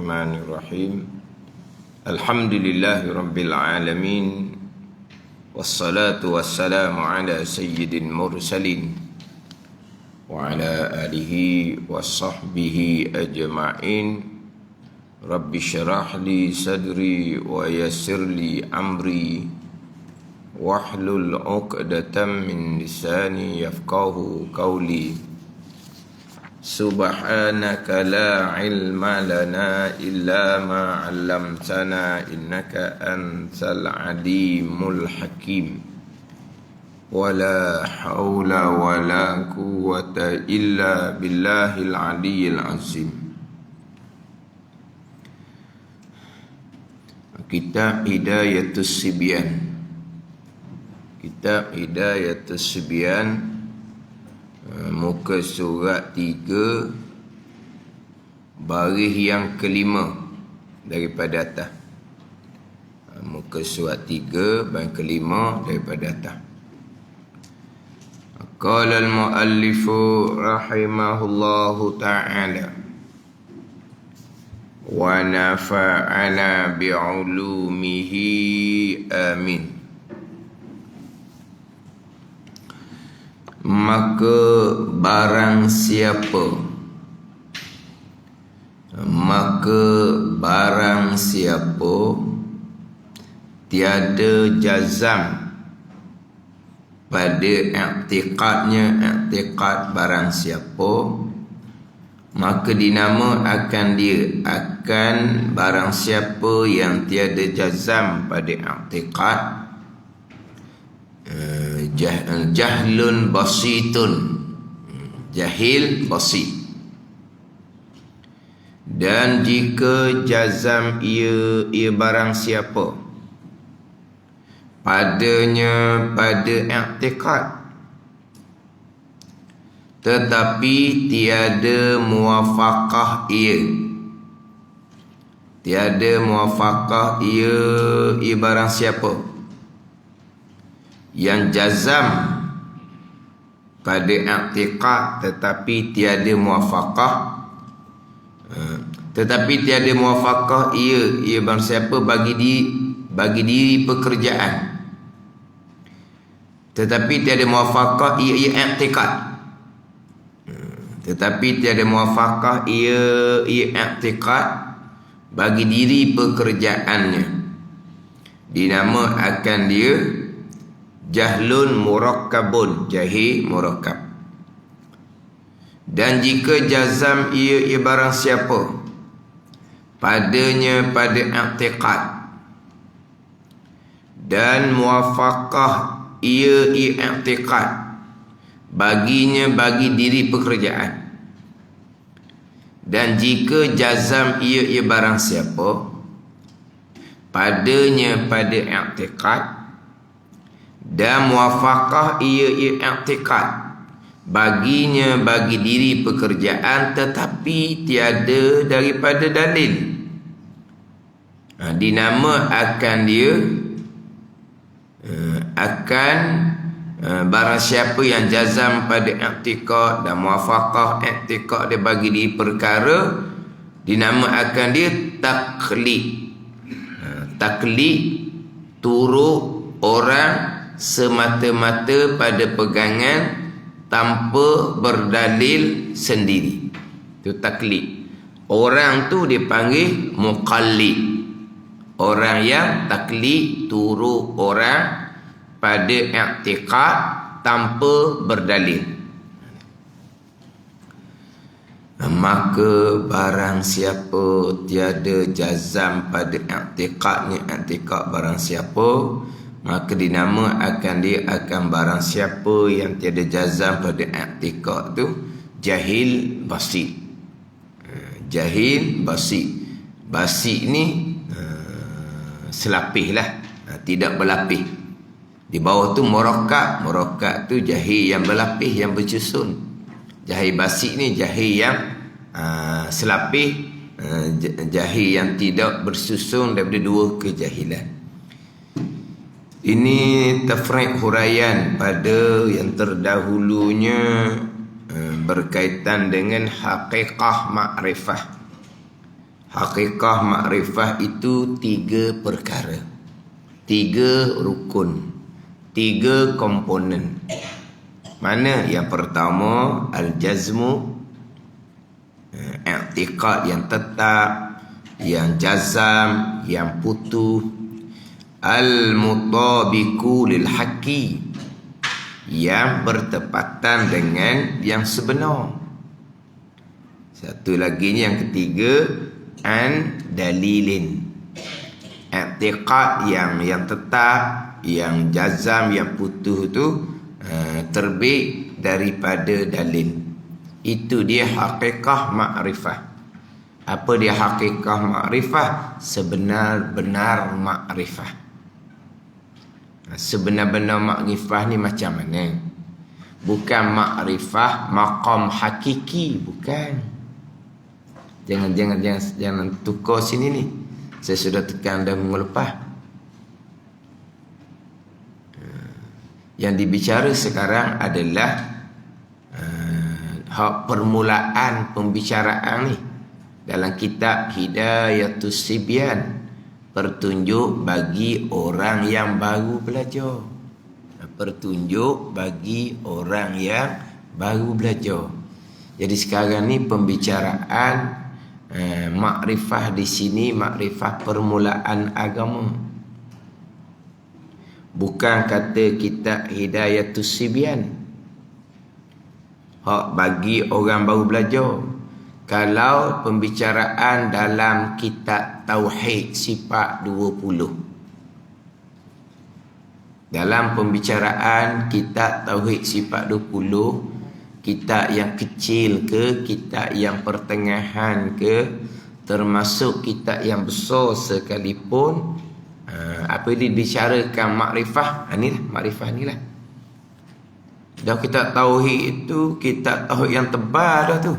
Bismillahirrahmanirrahim. Alhamdulillahirabbil alamin. Wassalatu wassalamu ala sayyidil mursalin wa ala alihi washabbihi ajma'in. Rabbi syrah li sadri wa yassir li amri wahlul 'uqdatam min lisani yafqahu qawli. Subhanaka la ilma lana illa ma 'allamtana innaka antal alimul hakim. Wala haula wala quwwata illa billahil aliyyil azim. Kitab Hidayatus Sibyan. Kitab Hidayatus Sibyan, muka surat 3, baris yang kelima daripada atas. Muka surat 3, baris kelima daripada atas. Qala al-muallifu rahimahullahu ta'ala wa nafa'ana bi'ulumihi amin. Maka barang siapa tiada jazam pada i'tiqad barang siapa, maka dinama akan dia akan barang siapa yang tiada jazam pada i'tiqad, jahlun basitun, jahil basit. Dan jika jazam ia barang siapa padanya pada i'tiqad, tetapi tiada muwafaqah ia barang siapa yang jazam pada i'tiqad tetapi tiada muwafaqah, ia barang siapa bagi diri pekerjaan, tetapi tiada muwafaqah ia i'tiqad, tetapi tiada muwafaqah ia i'tiqad bagi diri pekerjaannya, dinama akan dia jahlun murakkabun, jahil murakkab. Dan jika jazam ia barang siapa padanya pada i'tiqad dan muwafaqah ia i'tiqad baginya bagi diri pekerjaan, dan jika jazam ia barang siapa padanya pada i'tiqad dan muwafaqah ia i'tiqad baginya bagi diri pekerjaan tetapi tiada daripada dalil, dinama akan dia barang siapa yang jazam pada i'tiqad dan muwafaqah i'tiqad dia bagi diri perkara, dinama akan dia taklid. Taklid turut orang semata-mata pada pegangan tanpa berdalil sendiri. Itu taklid. Orang tu dipanggil muqallid. Orang yang taklid turut orang pada i'tiqad tanpa berdalil. Maka barang siapa tiada jazam pada i'tiqadnya, i'tiqad barang siapa, maka dinama akan dia akan barang siapa yang tiada jazam pada i'tiqad tu jahil basit. Jahil basit. Basit ni selapis lah, tidak berlapis. Di bawah tu murakkab. Murakkab tu jahil yang berlapis, yang bersusun. Jahil basit ni jahil yang selapis, jahil yang tidak bersusun daripada dua kejahilan. Ini tafriq huraian pada yang terdahulunya berkaitan dengan haqiqah ma'rifah. Hakikah makrifah itu 3 perkara, 3 rukun, 3 komponen. Mana yang pertama, al-jazmu, i'tiqad yang tetap, yang jazam, yang putus. Al-mutabiqu lil haqqi, yang bertepatan dengan yang sebenar. Satu lagi yang ketiga, an dalilin, i'tiqad yang tetap, yang jazam, yang putus tu terbit daripada dalil. Itu dia hakikah makrifah. Apa dia hakikah makrifah? Sebenar-benar makrifah. Sebenar-benar makrifah ni macam mana? Bukan makrifah maqam hakiki, bukan. Jangan tukar sini ni. Saya sudah tekan dah minggu lepas. Yang dibicara sekarang adalah permulaan pembicaraan ni dalam kitab Hidayatus Sibyan, petunjuk bagi orang yang baru belajar. Petunjuk bagi orang yang baru belajar. Jadi sekarang ni pembicaraan makrifah di sini, makrifah permulaan agama. Bukan kata kitab Hidayatus Sibyan hak bagi orang baru belajar. Kalau pembicaraan dalam kitab Tauhid sifat 20, dalam pembicaraan kitab Tauhid sifat 20, kitab yang kecil ke, kitab yang pertengahan ke, termasuk kitab yang besar sekalipun, apa dibicarakan makrifah, inilah makrifah inilah. Dah kitab tauhid itu kitab tauhid yang tebal dah tu.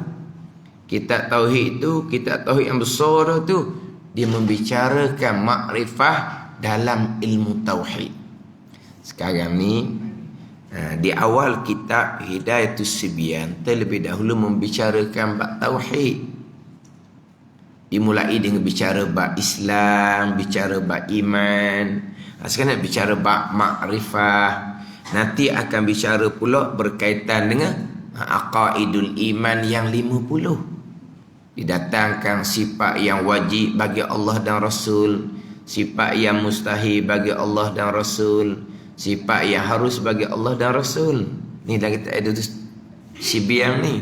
Kitab tauhid itu kitab tauhid yang besar dah tu. Dia membicarakan makrifah dalam ilmu tauhid. Sekarang ni di awal kitab Hidayatus Sibyan terlebih dahulu membicarakan bab tauhid. Dimulai dengan bicara bab Islam, bicara bab iman. Sekarang nak bicara bab makrifah. Nanti akan bicara pula berkaitan dengan aqaidul iman yang 50. Didatangkan sifat yang wajib bagi Allah dan Rasul, sifat yang mustahil bagi Allah dan Rasul, sifat yang harus bagi Allah dan Rasul. Ni dalam kitab Hidayatus Sibyan ni.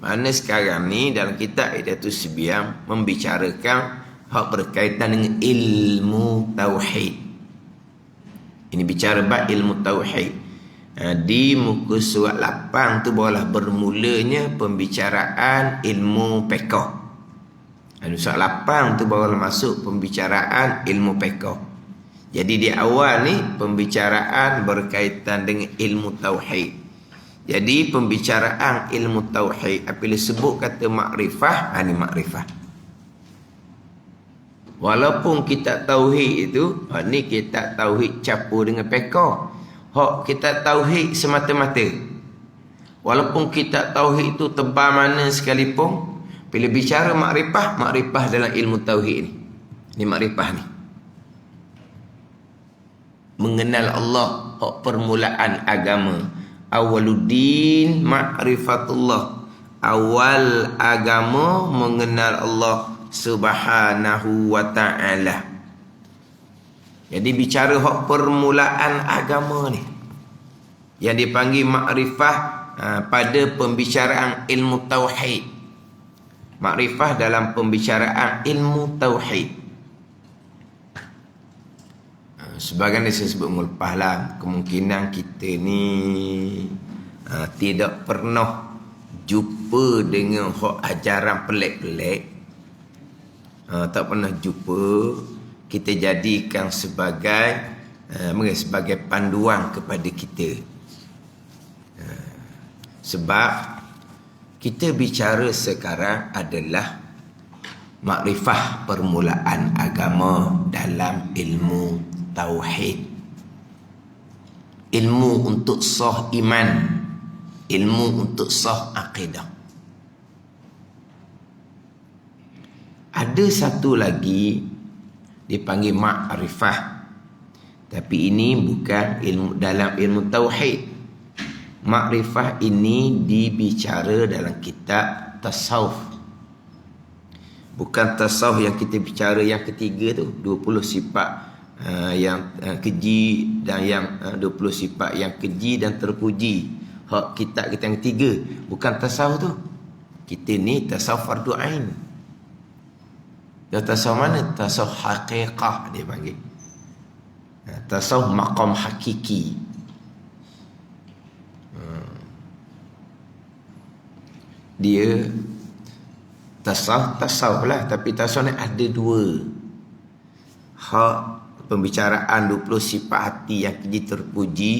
Mana sekarang ni dalam kitab Hidayatus Sibyan membicarakan hak berkaitan dengan ilmu tauhid. Ini bicara bab ilmu tauhid. Di muka surat 8 tu barulah bermulanya pembicaraan ilmu fiqh. Surat 8 tu barulah masuk pembicaraan ilmu fiqh. Jadi di awal ni pembicaraan berkaitan dengan ilmu tauhid. Jadi pembicaraan ilmu tauhid apabila sebut kata makrifah, ini makrifah. Walaupun kitab tauhid itu, ni kitab tauhid campur dengan fiqh. Hak kitab tauhid semata-mata. Walaupun kitab tauhid itu tebal mana sekalipun, bila bicara makrifah, makrifah dalam ilmu tauhid ni. Ni makrifah ni. Mengenal Allah, hak permulaan agama. Awaluddin ma'rifatullah. Awal agama mengenal Allah Subhanahu wa ta'ala. Jadi bicara hak permulaan agama ni yang dipanggil makrifah pada pembicaraan ilmu tauhid. Makrifah dalam pembicaraan ilmu tauhid. Sebagai yang saya sebut melepas lah, kemungkinan kita ni tidak pernah jumpa dengan hak ajaran pelik-pelik. Tak pernah jumpa. Kita jadikan sebagai panduan kepada kita. Sebab kita bicara sekarang adalah makrifah permulaan agama dalam ilmu tauhid. Ilmu untuk sah iman, ilmu untuk sah akidah. Ada satu lagi dipanggil ma'rifah. Tapi ini bukan ilmu dalam ilmu tauhid. Ma'rifah ini dibicara dalam kitab tasawuf. Bukan tasawuf yang kita bicara yang ketiga tu, 20 sifat yang keji dan yang 20 sifat yang keji dan terpuji. Hak kitab kita yang ketiga, bukan tasawuf tu. Kita ni tasawuf fardu ain. Dan tasawuf mana? Tasawuf haqiqah dia panggil. Tasawuf maqam hakiki. Dia tasawuf lah, tapi tasawuf ni ada dua. Hak pembicaraan 20 sifat hati yang keji terpuji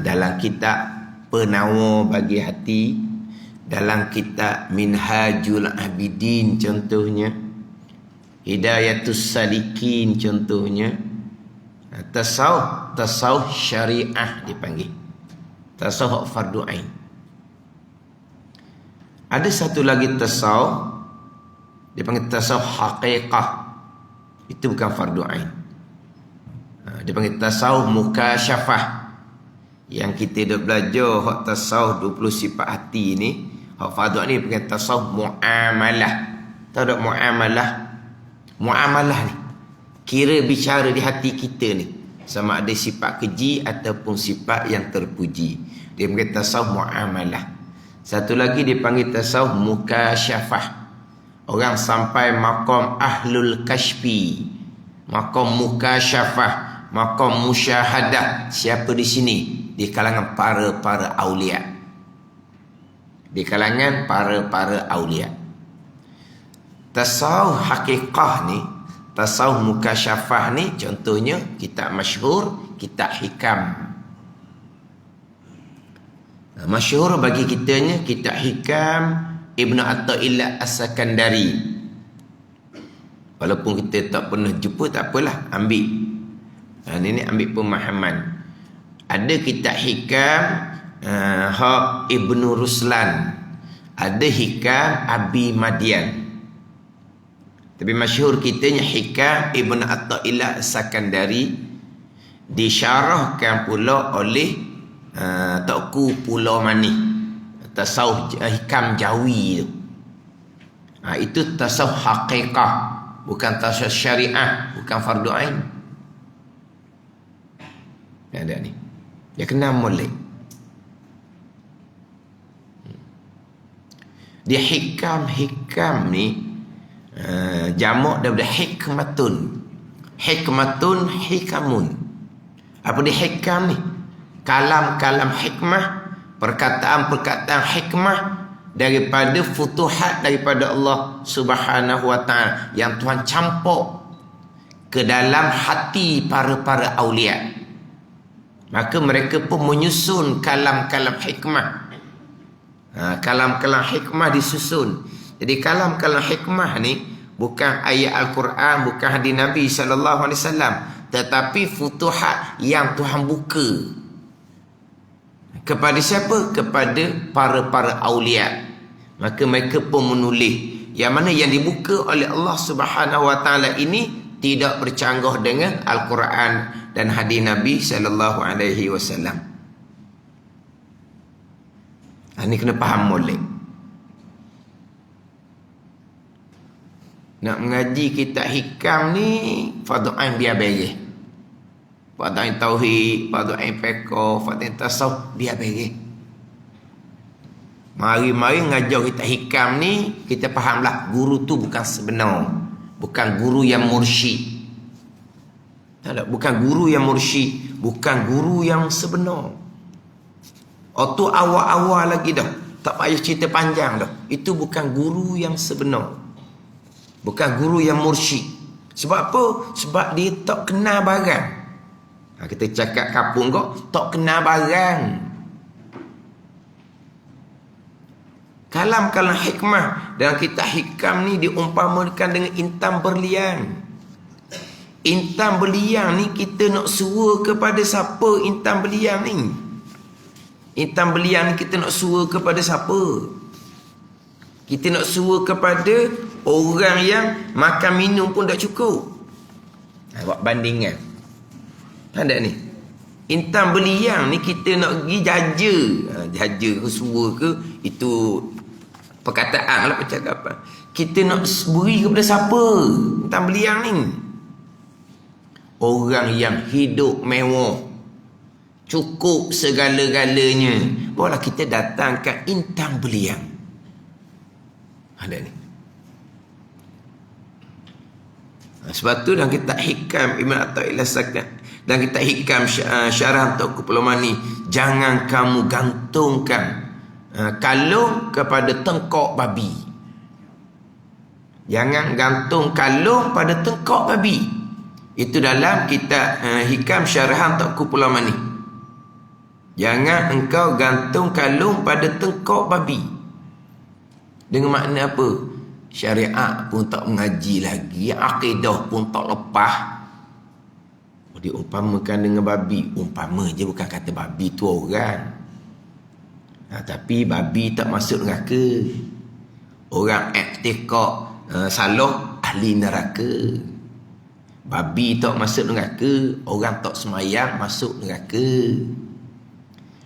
dalam kitab Penawar bagi hati, dalam kitab Minhajul Abidin contohnya, Hidayatus Salikin contohnya. Tasawuf syariah dipanggil, tasawuf fardu ain. Ada satu lagi tasawuf dipanggil tasawuf haqiqah. Itu bukan fardu ain. Dia panggil tasawuf mukasyafah. Yang kita dah belajar hak tasawuf 20 sifat hati ni, hak fardu ain ni panggil tasawuf muamalah. Tahu tak muamalah? Muamalah ni kira bicara di hati kita ni, sama ada sifat keji ataupun sifat yang terpuji. Dia panggil tasawuf muamalah. Satu lagi dipanggil tasawuf mukasyafah. Orang sampai maqam ahlul kashfi, maqam mukasyafah, maqam musyahadah. Siapa di sini? Di kalangan para aulia. Di kalangan para aulia. Tasawuf haqiqah ni, tasawuf mukasyafah ni, contohnya kitab masyhur, kitab hikam. Masyhur bagi kitanya kitab hikam Ibn Athaillah As-Sakandari. Walaupun kita tak pernah jumpa, tak apalah, ambil. Ini ambil pemahaman. Ada kitab hikam hak Ibnu Ruslan, ada hikam Abi Madian. Tapi masyhur kitanya hikam Ibn Athaillah As-Sakandari, disyarahkan pula oleh Tauku Pulau Mani, tasawuf hikam Jawi tu. Itu tasawuf haqiqah, bukan tasawuf syariah, bukan fardu ain. Ada ni, dia kena molek. Dia hikam ni jamak daripada hikmatun. Hikmatun, hikamun. Apa dia hikam ni? Kalam-kalam hikmah, perkataan-perkataan hikmah daripada futuhat daripada Allah Subhanahu wa taala yang Tuhan campur ke dalam hati para aulia. Maka mereka pun menyusun kalam-kalam hikmah. Kalam-kalam hikmah disusun. Jadi kalam-kalam hikmah ni bukan ayat Al-Quran, bukan hadis Nabi sallallahu alaihi wasallam, tetapi futuhat yang Tuhan buka. Kepada siapa? Kepada para aulia. Maka mereka pun menulis. Yang mana yang dibuka oleh Allah Subhanahu wa taala ini tidak bercanggah dengan Al-Quran dan hadis Nabi sallallahu alaihi wasallam. Ini kena faham molek. Nak mengaji kitab hikam ni fardu ain biar beres. Fardu ain tauhid, fardu ain fiqh, fardu ain tasawuf, biar beres. Mari-mari ngajar kita hikam ni, kita fahamlah guru tu bukan sebenar, bukan guru yang mursyid. Tak, bukan guru yang mursyid, bukan guru yang sebenar. Tu awal-awal lagi dah, tak payah cerita panjang dah. Itu bukan guru yang sebenar, bukan guru yang mursyid. Sebab apa? Sebab dia tak kenal barang. Kita cakap kapung kok, tak kenal barang. Kalam-kalam hikmah dalam kitab hikam ni diumpamakan dengan intan berlian. Intan berlian ni kita nak suruh kepada siapa intan berlian ni? Intan berlian ni kita nak suruh kepada siapa? Kita nak suruh kepada Orang yang makan minum pun tak cukup. Buat bandingan. Tanda ni. Intan beliang ni kita nak pergi jaja. Jaja ke suara ke, itu perkataan lah, percakapan. Kita nak beri kepada siapa intan beliang ni? Orang yang hidup mewah, cukup segala-galanya, barulah kita datangkan intan beliang. Ada ni. Sebab tu dalam kitab Hikam Ibn Athaillah Sakan, dan kitab Hikam Syarah Tauqi Pelomani, jangan kamu gantungkan kalung kepada tengkok babi. Jangan gantung kalung pada tengkok babi. Itu dalam kitab Hikam Syarahan Tauqi Pelomani. Jangan engkau gantung kalung pada tengkok babi. Dengan makna apa? Syariat pun tak mengaji lagi, akidah pun tak lepas. Diumpamakan dengan babi. Umpama je, bukan kata babi tu orang. Tapi babi tak masuk neraka. Orang iktikad salah, ahli neraka. Babi tak masuk neraka, orang tak semayang masuk neraka.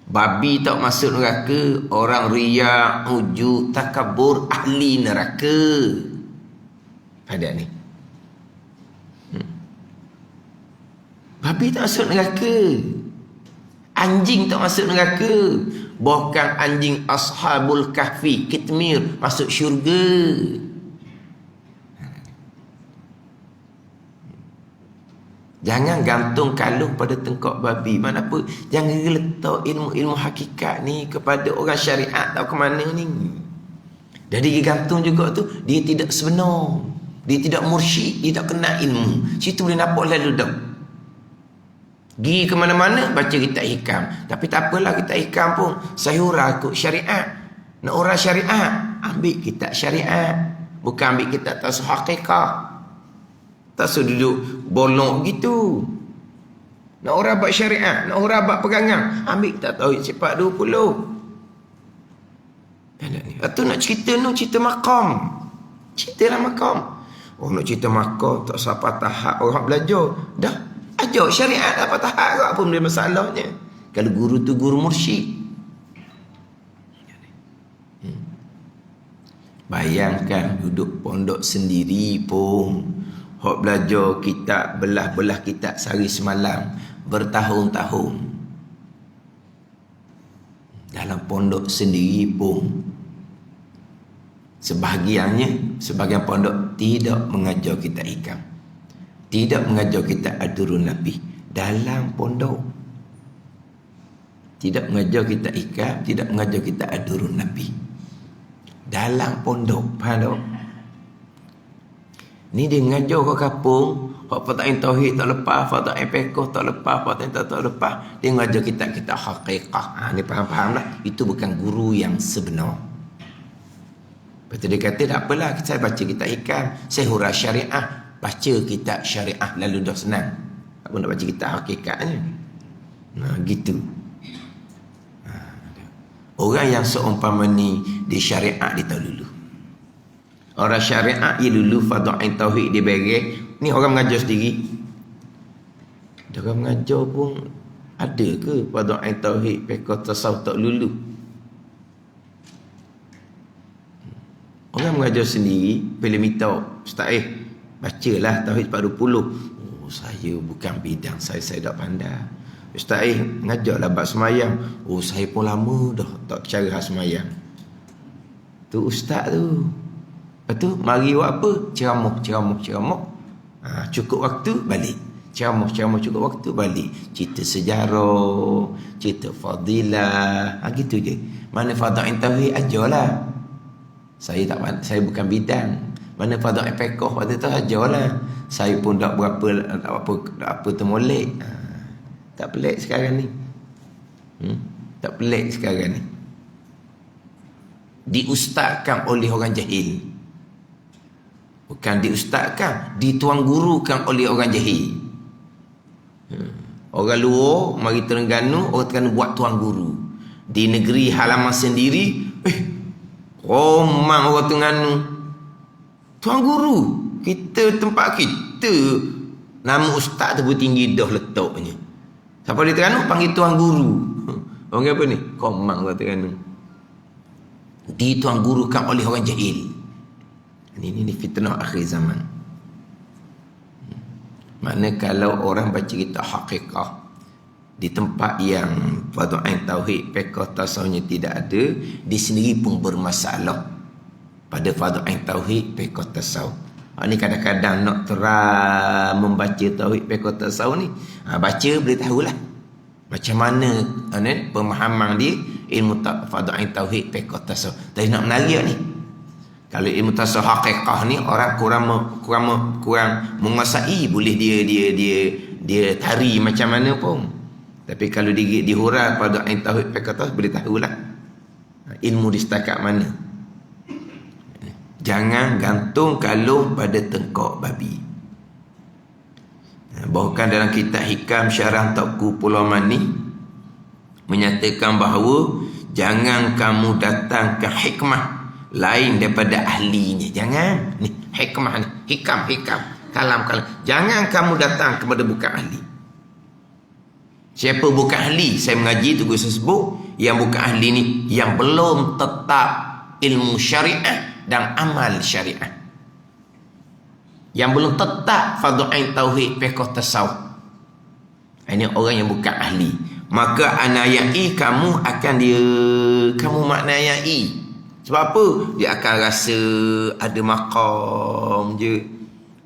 Babi tak masuk neraka, orang riya, ujub, takabur, ahli neraka. Ada ni. Babi tak masuk neraka. Anjing tak masuk neraka. Bahkan anjing Ashabul Kahfi, Kitmir, masuk syurga. Jangan gantung kalung pada tengkok babi. Mana apa? Jangan letak ilmu-ilmu hakikat ni kepada orang syariat tahu ke mana ni. Jadi gantung juga tu, dia tidak sebenar. Dia tidak mursyid, dia tak kenal ilmu. Situ boleh nampak lalu dah. Pergi ke mana-mana baca kitab hikam. Tapi tak apalah kitab hikam pun sayura ikut syariat. Nak orang syariat, ambil kitab syariat. Bukan ambil kitab tasawuf hakikat. Tak suruh duduk bolong gitu. Nak orang buat syariat, nak orang buat pegangan, ambil kitab tauhid sifat 20. Atau nak cerita no, cerita makam. Ceritalah makam. Oh, nak cerita makam tak siapa tahap orang belajar. Dah ajar syariat apa tahap apa benda masalahnya. Kalau guru tu guru mursyid. Bayangkan duduk pondok sendiri pun, hok belajar kitab, belah-belah kitab sehari semalam bertahun-tahun. Dalam pondok sendiri pun sebahagian pondok tidak mengajar kitab hikam, tidak mengajar kitab Ad-Durrun Nabih dalam pondok. Tidak mengajar kitab hikam, tidak mengajar kitab Ad-Durrun Nabih dalam pondok. Faham tak? Ni dia ngajar kat kampung, hak fata'in tauhid tak lepas, fata'in fiqh tak lepas, fata'in tak lepas. Dia ngajar kitab-kitab haqiqah. Ni faham-faham lah. Itu bukan guru yang sebenar. Betul dia kata, tak apalah, saya baca kitab hikam, saya hurah syariah, baca kitab syariah lalu dah senang. Tak pun nak baca kitab hakikatnya. Gitu. Orang yang seumpama ni di syariat dia tahu dulu. Orang syariat dia dulu fardhu-ain tauhid dia beres. Ni orang mengajar sendiri. Orang mengajar pun ada ke fardhu-ain tauhid fiqh tasawuf tak lulu. Orang mengajar sendiri bila minta ustaz bacalah tauhid 40. Oh, saya bukan bidang saya tak pandai. Ustaz ngajarlah bab semayang. Oh, saya pun lama dah tak cara semayang. Tu ustaz tu. Lepas tu mari buat apa? Ceramah. Cukup waktu balik. Ceramah cukup waktu balik. Cerita sejarah, cerita fadilah, gitu je. Mana fardhu-ain tauhid ajarlah. Saya bukan bidang. Mana fardhu-ain fiqh waktu tu ajarlah. Saya pun tak apa termolek. Tak pelik sekarang ni. Tak pelik sekarang ni. Diustazkan oleh orang jahil. Bukan diustazkan, dituang gurukan oleh orang jahil. Orang luar mari Terengganu, orang Terengganu buat tuang guru. Di negeri halaman sendiri, romang orang Terengganu. Tuan guru, kita tempat kita nama ustaz tu tinggi dah letaknya. Siapa di Terengganu panggil tuan guru. Orang apa ni? Komang kata Terengganu. Dituan gurukan oleh orang jahil. Ini fitnah akhir zaman. Mana kalau orang baca kitab Haqiqah di tempat yang fardu ain tauhid fiqh tasawufnya tidak ada, di sendiri pun bermasalah pada fardu ain tauhid fiqh tasawuf. Ini kadang-kadang nak terang membaca tauhid fiqh tasawuf ni, baca boleh tahulah macam mana pemahaman dia ilmu fardu ain tauhid fiqh tasawuf. Tapi nak menarik ni, kalau ilmu tasawuf haqiqah ni orang kurang menguasai, boleh dia tari macam mana pun. Tapi kalau dihuraikan pada ain tauhid fiqh tasawuf boleh tahulah ilmu di setakat mana. Jangan gantung kalung pada tengkok babi. Bahkan dalam kitab Hikam Syarah Taqu Pulau Mani menyatakan bahawa jangan kamu datangkan hikmah lain daripada ahlinya. Jangan. Ni hikmah ni, hikam, kalam. Jangan kamu datang kepada bukan ahli. Siapa bukan ahli? Saya mengaji tu saya sebut yang bukan ahli ni yang belum tetap ilmu syariah dan amal syariah. Yang belum tetap fardu ain tauhid fiqh tasawuf. Ini orang yang bukan ahli. Maka anayai kamu akan kamu maknayai. Sebab apa? Dia akan rasa ada maqam je.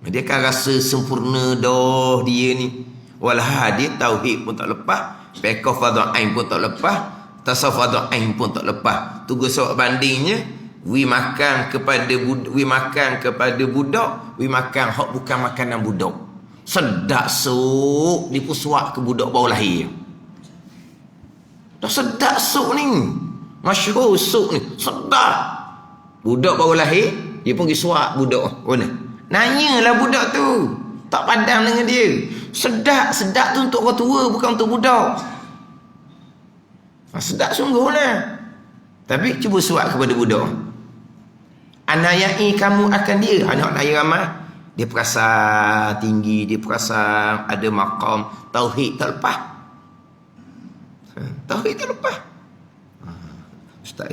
Dia akan rasa sempurna dah dia ni. Walah dia tauhid pun tak lepas, fiqh fardu ain pun tak lepas, tasawuf fardu ain pun tak lepas. Tugas sebab bandingnya we makan kepada budak, we makan hak bukan makanan budak. Sedap sok dipusuak ke budak baru lahir. Dah sedap sok ni. Masyhur sok ni. Sedap. Budak baru lahir, dia pun pergi suak budak. Mana? Nanyalah budak tu. Tak padam dengan dia. Sedap tu untuk orang tua, bukan untuk budak. Sedap sungguh lah. Tapi cuba suat kepada budak. Anayai kamu akan dia. Anak naya ramai. Dia perasa tinggi, dia perasa ada maqam. Tauhid tak lepas. Tauhid tak lepas. Ustaz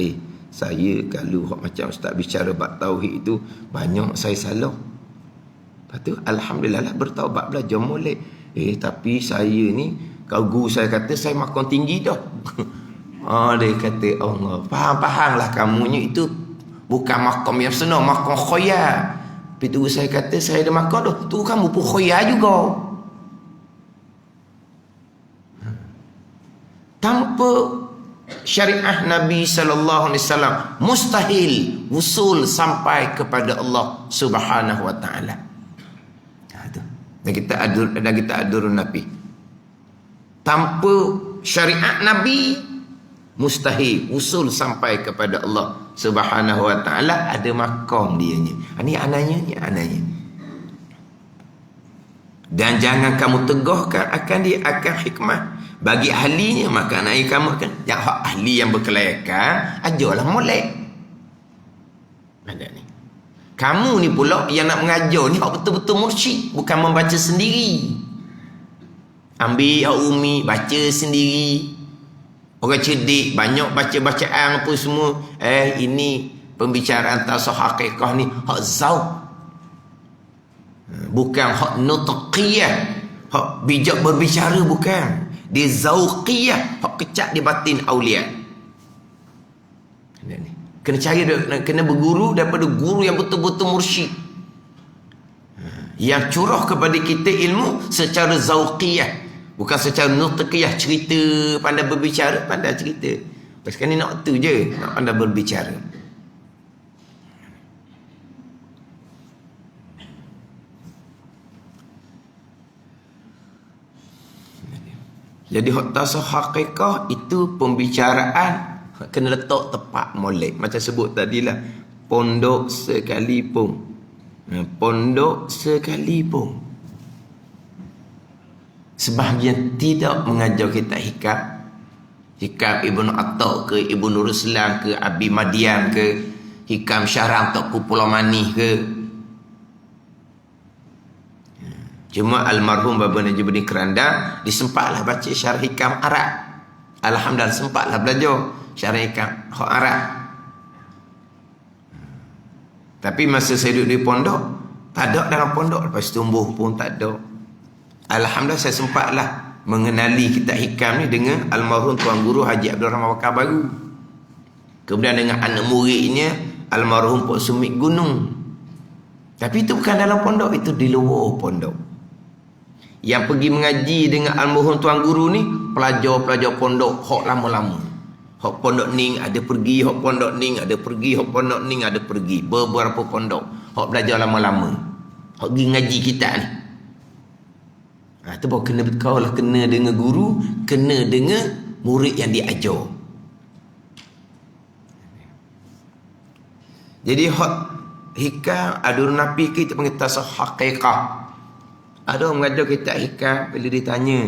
saya kalau macam Ustaz bicara bab tauhid itu banyak saya salah. Lepas tu alhamdulillah lah bertaubat belajar molek. Tapi saya ni kalau guru saya kata saya makan tinggi dah. Dia kata Allah, faham-fahamlah kamunya itu bukan makam yang senang, makam khoya. Tapi tu saya kata saya ada makan dah. Tu kamu pun khoya juga. Tanpa syariah Nabi sallallahu alaihi wasallam mustahil usul sampai kepada Allah Subhanahu wa taala. Dan kita adurun Nabi. Tanpa syariat Nabi mustahil usul sampai kepada Allah Subhanahu wa taala, ada makam dianya. Ini ananya. Dan jangan kamu tegahkan akan dia akan hikmah bagi ahlinya, maka anak kamu akan yang hak ahli yang berkelayakan ajarlah molek. Ada ni. Kamu ni pula yang nak mengajar ni hak betul-betul mursyid, bukan membaca sendiri. Ambil hak umi, baca sendiri. Orang cerdik banyak baca bacaan apa semua. Ini pembicaraan tasawuf haqiqah ni hak zauq. Bukan hak nutqiyah, hak bijak berbicara bukan. Dia zauqiyah, hak kecak di batin aulia. Ni. Kena cari, kena berguru daripada guru yang betul-betul mursyid. Yang curah kepada kita ilmu secara zauqiyah. Bukan secara nutqiyah, cerita, pandai berbicara, pandai cerita. Sekarang ni nak tu je, nak pandai berbicara. Jadi tasawuf haqiqah itu pembicaraan kena letak tepat molek. Macam sebut tadilah, pondok sekalipun. Pondok sekalipun. Sebahagian tidak mengajar kita hikam. Hikam Ibnu Atta ke, Ibnu Ruslan ke, Abi Madian ke, hikam Syarah Taqu Pulau Mani ke. Cuma almarhum Baba Najibudin Kerandang disempatlah baca syarah hikam Arab. Alhamdulillah sempatlah belajar syarah hikam Arab. Tapi masa saya duduk di pondok, tak ada dalam pondok. Lepas tumbuh pun tak ada. Alhamdulillah saya sempatlah mengenali kitab hikam ni dengan almarhum Tuan Guru Haji Abdul Rahman Bakar Baru. Kemudian dengan anak muridnya almarhum Pok Sumit Gunung. Tapi itu bukan dalam pondok, itu di luar pondok. Yang pergi mengaji dengan almarhum Tuan Guru ni pelajar-pelajar pondok hok lama-lama. Hok pondok ning ada pergi, hok pondok ning ada pergi, hok pondok ning ada pergi. Beberapa pondok hok belajar lama-lama. Hok pergi ngaji kitab ni. Tu baru kena kau lah, kena dengan guru, kena dengan murid yang diajar. Jadi hak hikam ada nabi kita panggil tasawuf haqiqah. Ada orang mengajar kitab hikam bila ditanya,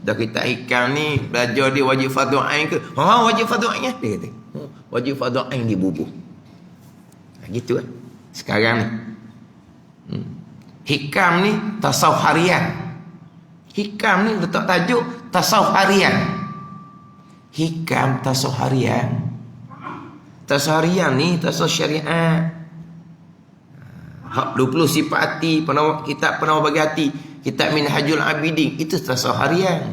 dah kitab hikam ni belajar dia wajib fardu ain ke? Ha, wajib fardu ain dia kata. Wajib fardu ain dibubuh. Gitu kan. Sekarang ni. Hikam ni tasawuf harian. Hikam ni letak tajuk tasawuf harian. Hikam tasawuf harian. Tasawuf harian ni tasawuf syariat. Hak 20 sifat hati, kitab penawar bagi hati, kitab Minhajul Abidin, itu tasawuf harian.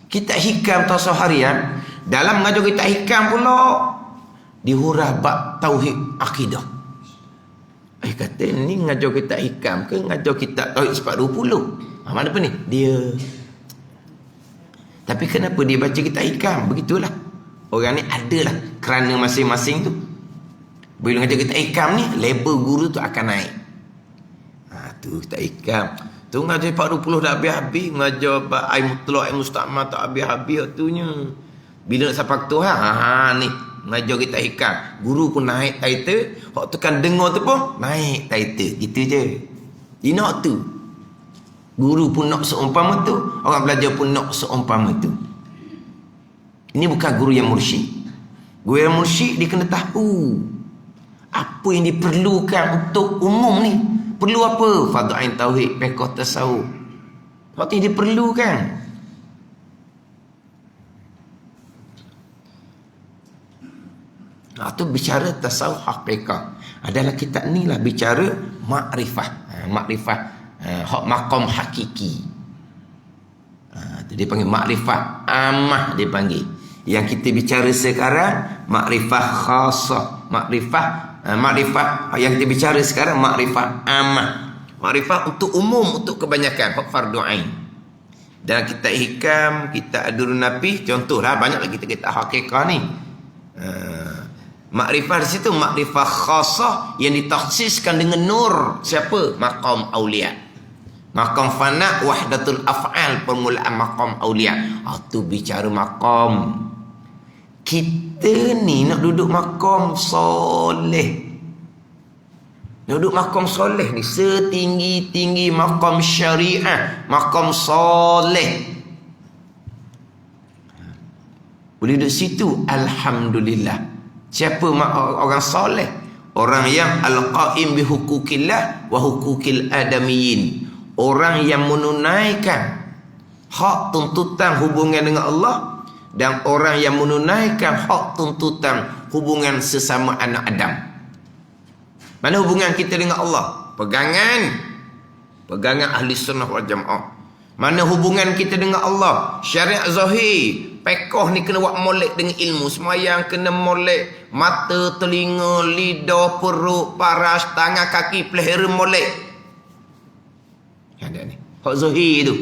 Kitab hikam tasawuf harian, dalam mengajar kitab hikam pula dihurah bab tauhid akidah. Kata ni ngajar kitab hikam ke ngajar kitab tauhid sifat 20? Mana apa ni? Dia. Tapi kenapa dia baca kitab hikam? Begitulah. Orang ni adalah kerana masing-masing tu. Bila ngajar kitab hikam ni, label guru tu akan naik. Tu kitab hikam. Tu ngajar 40 dah habis-habis, ngajar ai mutlaq ai musta'mal tak habis-habis waktunya. Bila nak sampai Tuhan, ni ngajar kitab hikam, guru pun naik title, hak tekan dengar tu pun naik title. Gitu je. Dia nak tu. Guru pun nak seumpama tu, orang belajar pun nak seumpama tu. Ini bukan guru yang mursyid. Guru yang mursyid dia kena tahu apa yang diperlukan untuk umum ni. Perlu apa? Fardu ain tauhid, fiqh tasawuf. Apa yang diperlukan? Itu bicara tasawuf haqiqah. Adalah kitab ni lah bicara makrifah. Makrifah hak maqam hakiki. Dia panggil makrifah amah, dia panggil. Yang kita bicara sekarang makrifah khasah. Makrifah yang kita bicara sekarang makrifah amah. Makrifah untuk umum, untuk kebanyakan, hak fardu ain. Dan kitab hikam, kitab adurun nabi, contohlah banyak lagi kitab haqiqah ni. Makrifah di situ makrifah khasah yang ditakhsiskan dengan nur. Siapa? Maqam aulia. Maqam fana wahdatul af'al, permulaan maqam aulia. Itu bicara maqam. Kita ni nak duduk maqam soleh. Nak duduk maqam soleh ni setinggi-tinggi maqam syariah, maqam soleh. Boleh duduk situ, alhamdulillah. Siapa orang soleh? Orang yang al-qaim bi hukukillah wa hukukil adamiyin. Orang yang menunaikan hak tuntutan hubungan dengan Allah, dan orang yang menunaikan hak tuntutan hubungan sesama anak Adam. Mana hubungan kita dengan Allah? Pegangan ahli sunnah wal jamaah. Mana hubungan kita dengan Allah? Syariat zahir. Pekoh ni kena buat molek dengan ilmu. Semayang kena molek. Mata, telinga, lidah, perut, paras, tangan, kaki, pelihara molek. Ada ni. Hak zahir tu.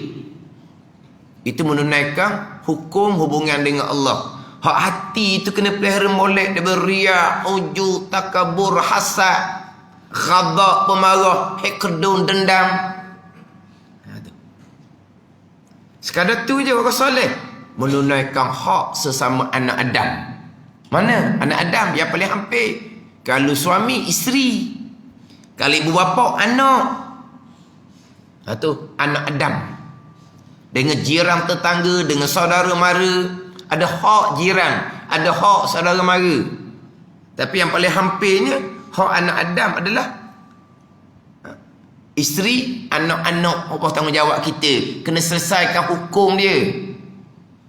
Itu menunaikan hukum hubungan dengan Allah. Hak hati itu kena pelihara molek daripada riak, ujub, takabur, hasad, ghadab, pemarah, hikdun, dendam. Sekadar tu je orang soleh. Menunaikan hak sesama anak Adam. Mana? Anak Adam yang paling hampir. Kalau suami, isteri. Kalau ibu bapa, anak. Itu anak Adam. Dengan jiran tetangga, dengan saudara mara. Ada hak jiran, ada hak saudara mara. Tapi yang paling hampirnya, hak anak Adam adalah Isteri, anak-anak apa tanggungjawab kita. Kena selesaikan hukum dia.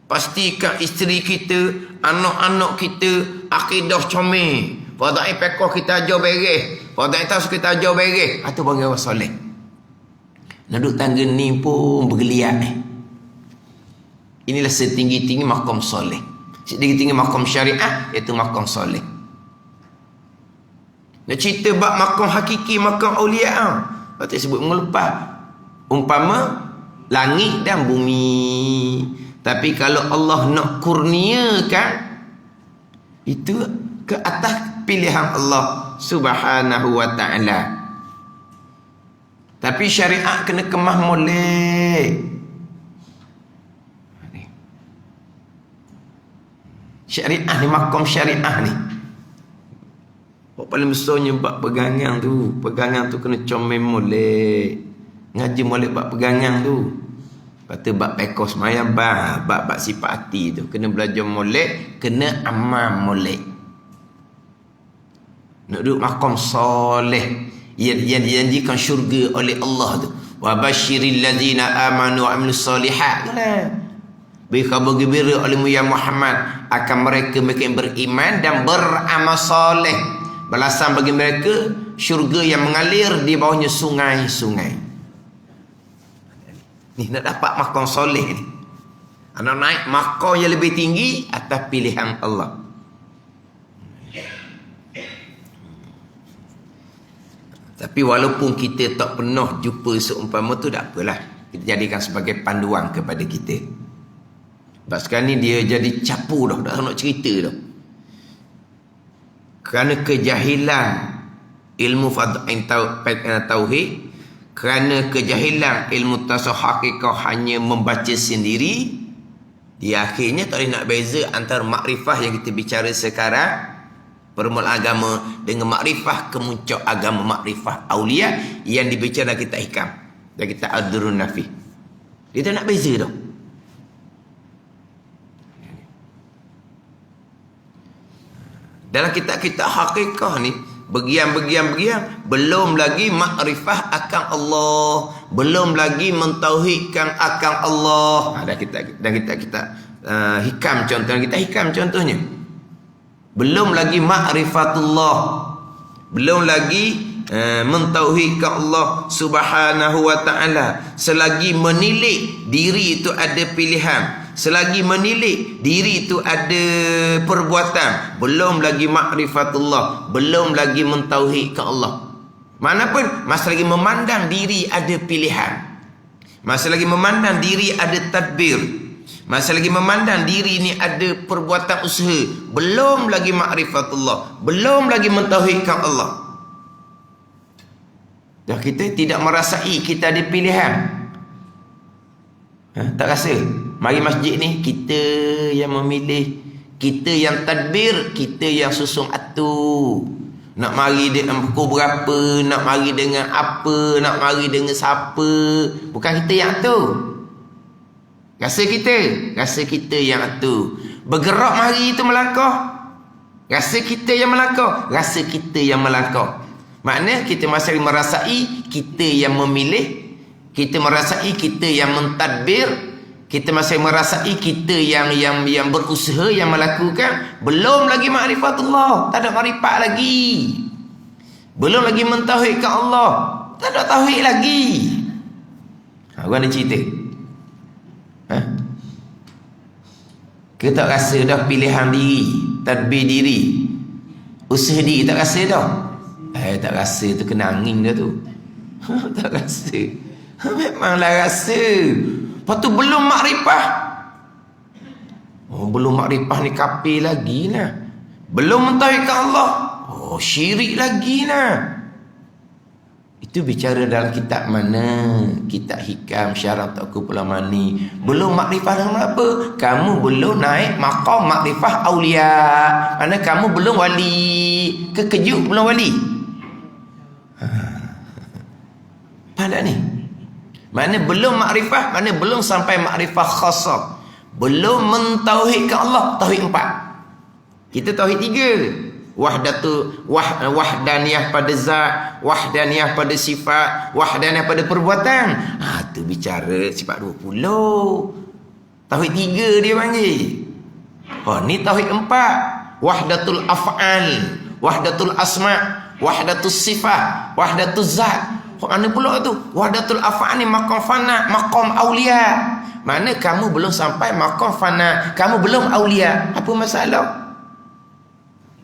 Pastikan isteri kita, anak-anak kita akidah comel. Fadai pekoh kita ajar beres. Fadai tas kita ajar beres. Itu bagi orang soleh. Nak duduk tangga ni pun bergeliat. Inilah setinggi-tinggi makom soleh. Setinggi-tinggi makom syariah, iaitu makom soleh. Nak cerita bab makom hakiki, makom awliya. Lepas tu sebut mengelepas. Umpama langit dan bumi. Tapi kalau Allah nak kurniakan, itu ke atas pilihan Allah Subhanahu wa ta'ala. Tapi syariat kena kemah molek. Syariah ni, makom syariah ni. Paling besarnya bab pegangan tu. Pegangan tu kena comel molek. Ngaji molek bab pegangan tu. Lepas tu bab pekos semayang, bab sifat hati tu. Kena belajar molek, kena amal molek. Nak duduk makom soleh. Yang dijanjikan syurga oleh Allah tu. Wa basyiril ladzina amanu wa amilus solihat. Beri khabar gembira oleh Muhammad Muhammad akan mereka yang beriman dan beramal soleh. Balasan bagi mereka syurga yang mengalir di bawahnya sungai-sungai. Ni nak dapat makom soleh ni. Nak naik makom yang lebih tinggi atas pilihan Allah. Tapi walaupun kita tak pernah jumpa seumpama tu, tak apalah. Kita jadikan sebagai panduan kepada kita. Sebab sekarang ni dia jadi capu dah. Tak nak cerita dah. Kerana kejahilan ilmu tauhid, kerana kejahilan ilmu tasawuf hakikah hanya membaca sendiri, di akhirnya tak boleh nak beza antara makrifah yang kita bicara sekarang, permula agama, dengan makrifah kemuncak agama, makrifah awliya yang dibicara kita hikam dan kita adrun nafi. Dia tak nak beza dah. Dalam kitab-kitab hakikah ni, bagian belum lagi makrifah akan Allah, belum lagi mentauhidkan akan Allah. Dan kita hikam contohnya, kita hikam contohnya. Belum lagi makrifatullah, belum lagi mentauhidkan Allah Subhanahu wa ta'ala. Selagi menilik diri itu ada pilihan, selagi menilik diri itu ada perbuatan, belum lagi makrifatullah, belum lagi mentauhidkan Allah. Mana pun masa lagi memandang diri ada pilihan, masa lagi memandang diri ada tadbir, masa lagi memandang diri ni ada perbuatan usaha, belum lagi makrifatullah, belum lagi mentauhidkan Allah. Dan kita tidak merasai kita ada pilihan. Tak rasa. Mari masjid ni kita yang memilih, kita yang tadbir, kita yang susung atu. Nak mari dengan pukul berapa, nak mari dengan apa, nak mari dengan siapa. Bukan kita yang atu. Rasa kita yang atu. Bergerak mari itu melangkah, rasa kita yang melangkah, rasa kita yang melangkah. Maknanya kita masih merasai kita yang memilih, kita merasai kita yang mentadbir, kita masih merasai kita yang berusaha, yang melakukan. Belum lagi makrifatullah, tak ada makrifat lagi. Belum lagi mentauhidkan Allah, tak ada tauhid lagi. Orang ada cerita, kita tak rasa dah pilihan diri, tadbir diri, usaha diri, tak rasa dah. Tak rasa tu kena angin dah tu. Tak rasa. Memanglah rasa. Lepas tu belum makrifah. Belum makrifah ni kafir lagi lah. Belum mentauhidkan Allah. Syirik lagi lah. Itu bicara dalam kitab mana? Kitab Hikam Syarah Taqu Pulamani. Belum makrifah dalam apa? Kamu belum naik maqam makrifah awliya. Mana kamu belum wali. Kekejut belum wali. Faham tak ni? Mana belum makrifah, mana belum sampai makrifah khasah. Belum mentauhidkan Allah. Tauhid 4. Kita tauhid 3. wahdaniyah pada zat, wahdaniyah pada sifat, wahdaniyah pada perbuatan. Tu bicara sifat 20. Tauhid 3 dia panggil. Ni tauhid 4. Wahdatul af'al, wahdatul asma', wahdatul sifat, wahdatul zat. Mana pula tu? Wahdatul af'al ni maqam fana, maqam aulia. Mana kamu belum sampai maqam fana, kamu belum aulia. Apa masalah?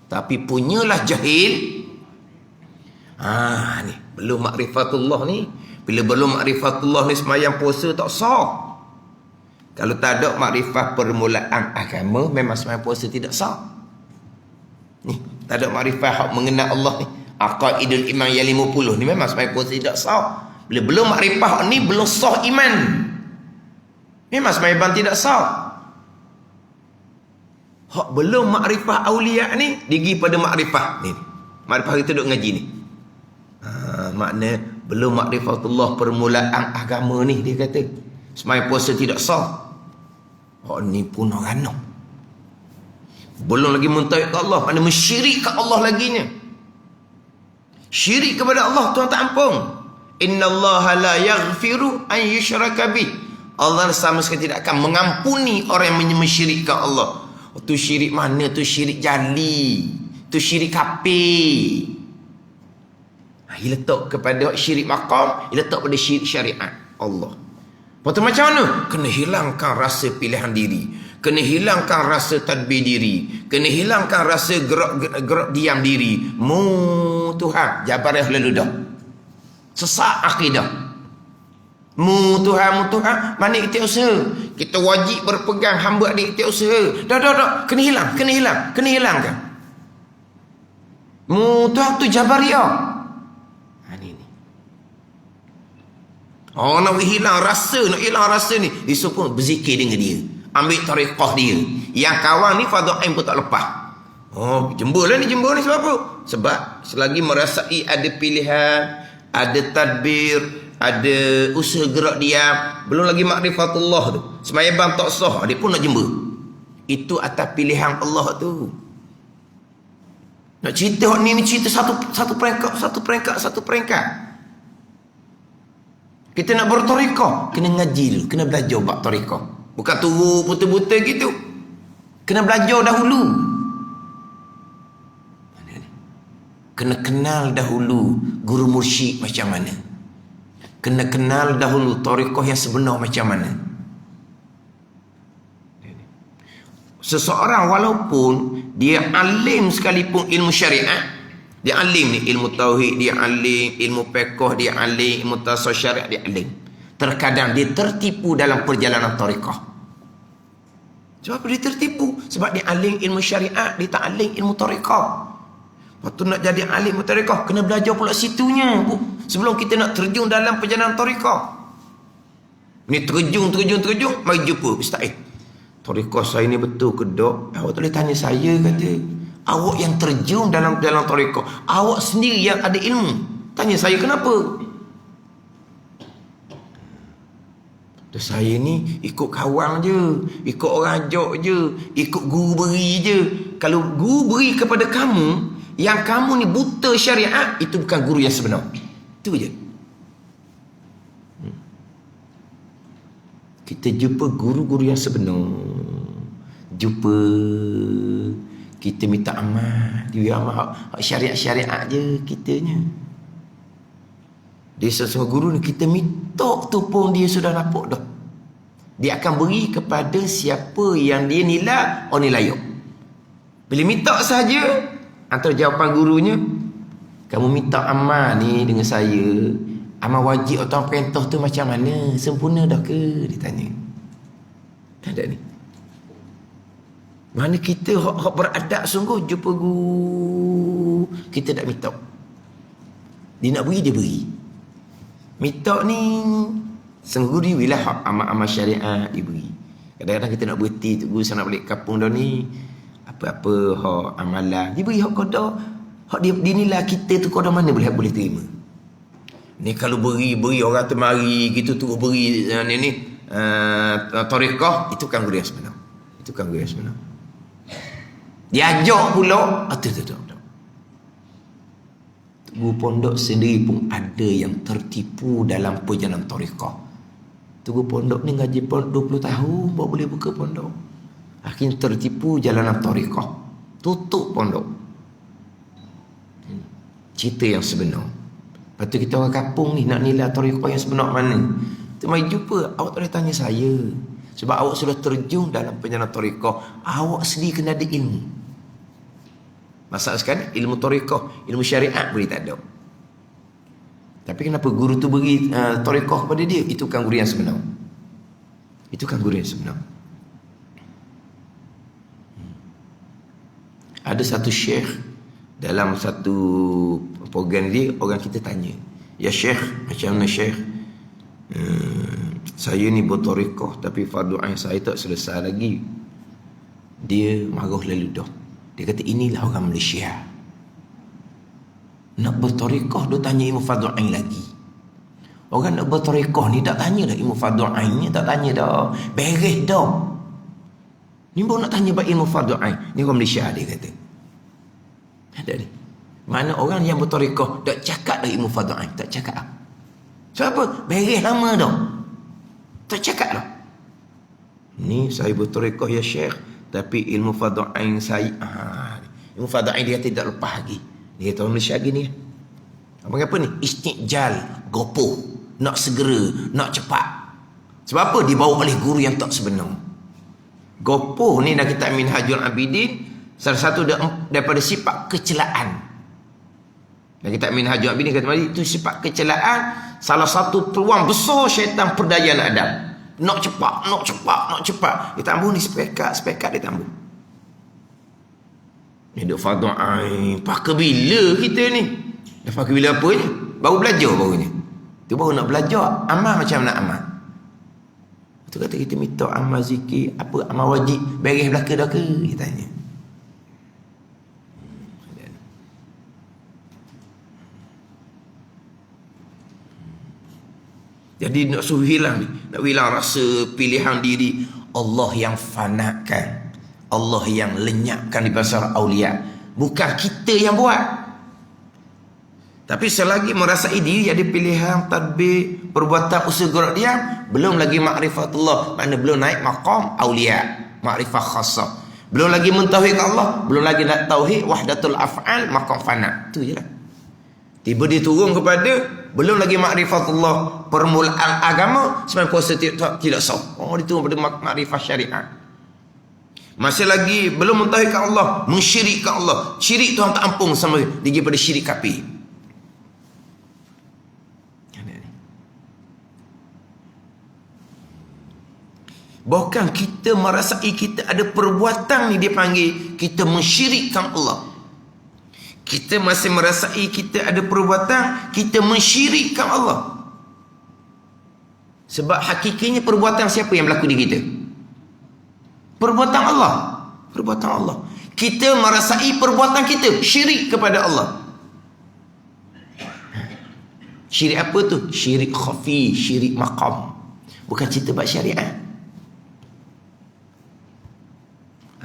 Tapi punyalah jahil. Ni belum makrifatullah ni. Bila belum makrifatullah ni sembahyang puasa tak sah. Kalau tak ada makrifat permulaan agama, memang sembahyang puasa tidak sah. Ni, tak ada makrifat hak mengenal Allah ni. Aqaidul iman yang 50 ni memang sembahyang puasa tidak sah. Bila belum makrifat ni belum sah iman. Memang sembahyang tidak sah. Hak belum makrifah aulia ni digi pada makrifah ni. Makrifah kita duk ngaji ni. Makna belum makrifatullah permulaan agama ni, dia kata sembahyang puasa tidak sah. Hak ni pun orang belum lagi mentauhid ke Allah, makna mensyirik ke Allah laginya. Syirik kepada Allah Tuhan tak ampun. Innallaha la yaghfiru an yushraka bih. Allah sama sekali tidak akan mengampuni orang yang mensyirikkan Allah. Tu syirik mana? Tu syirik jali, tu syirik kafir. Ia letak kepada syirik maqam, ia letak pada syirik syariat Allah. Lepas tu macam mana? Kena hilangkan rasa pilihan diri, kena hilangkan rasa tadbir diri, kena hilangkan rasa gerak diam diri. Tuhan Jabariyah lalu dah sesak akidah. Tuhan, mana kita usaha? Kita wajib berpegang hamba adik kita usaha. Dah. Kena hilangkan. Tuhan tu Jabariyah. Ni. Nak hilang rasa ni. Disuruh berzikir dengan dia. Ambil tariqah dia. Yang kawan ni fardhu ain pun tak lepas. Jembur ni sebab apa? Sebab selagi merasai ada pilihan, ada tadbir, ada usaha gerak diam, belum lagi makrifatullah tu, sembahyang tak sah, dia pun nak jembur. Itu atas pilihan Allah tu. Nak cerita ni cerita satu peringkat. Kita nak bertariqah, kena ngaji dulu, kena belajar bab tariqah. Bukan tunggu buta-buta gitu. Kena belajar dahulu. Kena kenal dahulu guru mursyid macam mana. Kena kenal dahulu tariqah yang sebenar macam mana. Seseorang walaupun dia alim sekalipun ilmu syariat, dia alim ni, ilmu tauhid dia alim, ilmu fiqh dia alim, ilmu tasawuf syariat dia alim, terkadang dia tertipu dalam perjalanan tariqah. Sebab apa dia tertipu? Sebab dia alim ilmu syariat, dia tak alim ilmu tariqah. Lepas tu nak jadi alim tariqah, kena belajar pula situnya sebelum kita nak terjun dalam perjalanan tariqah. Ni terjun, mari jumpa Ustaz. Tariqah saya ni betul ke tak? Awak boleh tanya saya, kata. Awak yang terjun dalam tariqah, awak sendiri yang ada ilmu. Tanya saya kenapa? Saya ni ikut kawan je, ikut orang ajak je, ikut guru beri je. Kalau guru beri kepada kamu yang kamu ni buta syariat, itu bukan guru yang sebenar. Itu je. Kita jumpa guru-guru yang sebenar. Jumpa, kita minta amal, dia amal hak syariat-syariat je kitanya. Dia sesuatu guru ni kita minta tu pun dia sudah nampak dah. Dia akan beri kepada siapa yang dia nilai, orang ni layak. Bila minta saja, antara jawapan gurunya, kamu minta amal ni dengan saya, amal wajib atau perintah tu macam mana? Sempurna dah ke? Dia tanya. Tak ada ni. Mana kita hak beradab sungguh jumpa guru, kita tak minta. Dia nak beri, dia beri. Minta ni sungguh dia wilah hak amal-amal syariat diberi. Kadang-kadang kita nak berhenti tu guru sana balik kampung dah ni, apa-apa hak amalan diberi, hak qada, hak dia dinilai kita tu qada mana boleh terima. Ni kalau beri orang tu mari gitu tu beri ni tariqah, itu kan guru yang sebenar. Itu kan guru yang sebenar. Dia ajak pula tu. Guru pondok sendiri pun ada yang tertipu dalam perjalanan tarekat. Tu guru pondok ni ngaji 20 tahun baru boleh buka pondok. Akhirnya tertipu jalanan tarekat. Tutup pondok. Cerita yang sebenar. Lepas tu kita orang kampung ni nak nilai tarekat yang sebenar mana? Tu mari jumpa, awak tak boleh tanya saya. Sebab awak sudah terjun dalam perjalanan tarekat. Awak sendiri kena ada ilmu. Masalah sekarang ilmu tarekat, ilmu syariat boleh tak ada. Tapi kenapa guru tu beri tarekat kepada dia? Itu bukan guru yang sebenar. Itu kan guru yang sebenar. Ada satu syekh dalam satu program dia, orang kita tanya, "Ya syekh, macam mana syekh? Saya ni bertarekat tapi fardu ain saya tak selesai lagi." Dia marah lalu dah. Dia kata, inilah orang Malaysia. Nak bertarekat dia tanya ilmu fardu ain lagi. Orang nak bertarekat ni tak tanya dah ilmu fardu ain ni, tak tanya dah. Beres dah. Ni baru nak tanya bab ilmu fardu ain. Ni orang Malaysia dia kata. Ada ni. Mana orang yang bertarekat tak cakap dah ilmu fardu ain, tak cakap. Sebab apa? Beres lama dah. Tak cakap dah. Ni saya bertarekat ya syekh, tapi ilmu fardu ain saya ilmu fardu ain dia tidak lepas lagi. Dia kata orang Malaysia gini. Apa ni? Istijal, gopoh, nak segera, nak cepat. Sebab apa? Dibawa oleh guru yang tak sebenar. Gopoh ni dah kita Minhajul Abidin, salah satu daripada sifat kecelaan. Dan kita Minhajul Abidin kata tadi, itu sifat kecelaan, salah satu peluang besar syaitan perdayaan Adam. Nak cepat, nak cepat, nak cepat. Dia tambah ni spekat dia tambah. Ni duk fardu ain. Pakai bila kita ni? Dah pakai bila apa ni? Baru belajar barunya. Tu baru nak belajar amal macam nak amal. Tu kata kita minta amal zikir, apa amal wajib, beres belaka dah ke? Dia tanya. Jadi nak suruh hilang ni, nak hilang rasa pilihan diri. Allah yang fanakan, Allah yang lenyapkan di pasar aulia. Bukan kita yang buat. Tapi selagi merasai diri ada pilihan, tadbir, perbuatan, usaha gerak diam, belum lagi ma'rifatullah, makna belum naik maqam aulia, ma'rifah khassah. Belum lagi mentauhid Allah, belum lagi nak tauhid wahdatul af'al, maqam fana. Tu je lah. Tiba dia turun kepada belum lagi ma'rifatullah, permulaan agama, sebab puasa tidak sah. Oh, dia turun pada ma'rifah syariat. Masih lagi belum mentauhidkan Allah, mensyirikkan Allah. Syirik Tuhan tak ampun sama dia pada syirik kafir. Bahkan kita merasai kita ada perbuatan ni dia panggil kita mensyirikkan Allah. Kita masih merasai kita ada perbuatan kita mensyirikkan Allah. Sebab hakikatnya perbuatan siapa yang berlaku di kita? Perbuatan Allah. Perbuatan Allah. Kita merasai perbuatan kita syirik kepada Allah. Syirik apa tu? Syirik khafi, syirik maqam. Bukan cerita bab syariat.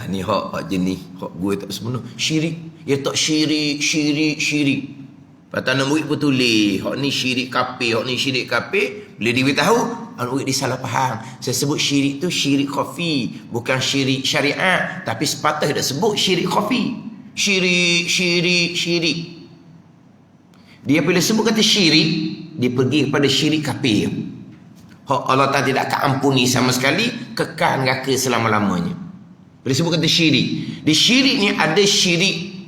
Ni hak jenis hak gue tak sebenar. Syirik, dia tak syirik. Patut nak murid pun tulis, hak ni syirik kafir, hak ni syirik kafir. Bila dia tahu, anak murid dia salah faham. Saya sebut syirik tu syirik khafi, bukan syirik syariat, tapi sepatutnya dah sebut syirik khafi. Syirik. Dia bila sebut kata syirik, dia pergi kepada syirik kafir. Hak Allah Ta'ala tidak akan ampuni sama sekali, kekal neraka selama-lamanya. Bila sebut kata syirik, di syirik ni ada syirik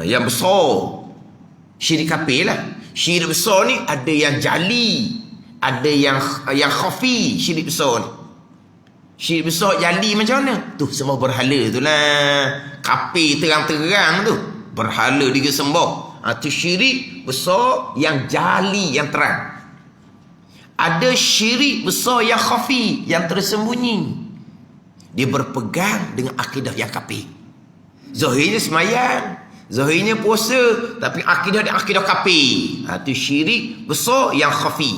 yang besar, syirik kafir lah. Syirik besar ni ada yang jali, ada yang khafi. Syirik besar ni, syirik besar jali macam mana? Tu semua berhala tu lah. Kafir terang-terang tu, berhala dia sembah. Tu syirik besar yang jali, yang terang. Ada syirik besar yang khafi, yang tersembunyi. Dia berpegang dengan akidah yang kafir. Zahirnya semayang, zahirnya puasa, tapi akidah dia akidah kafir. Itu syirik besar yang khafi.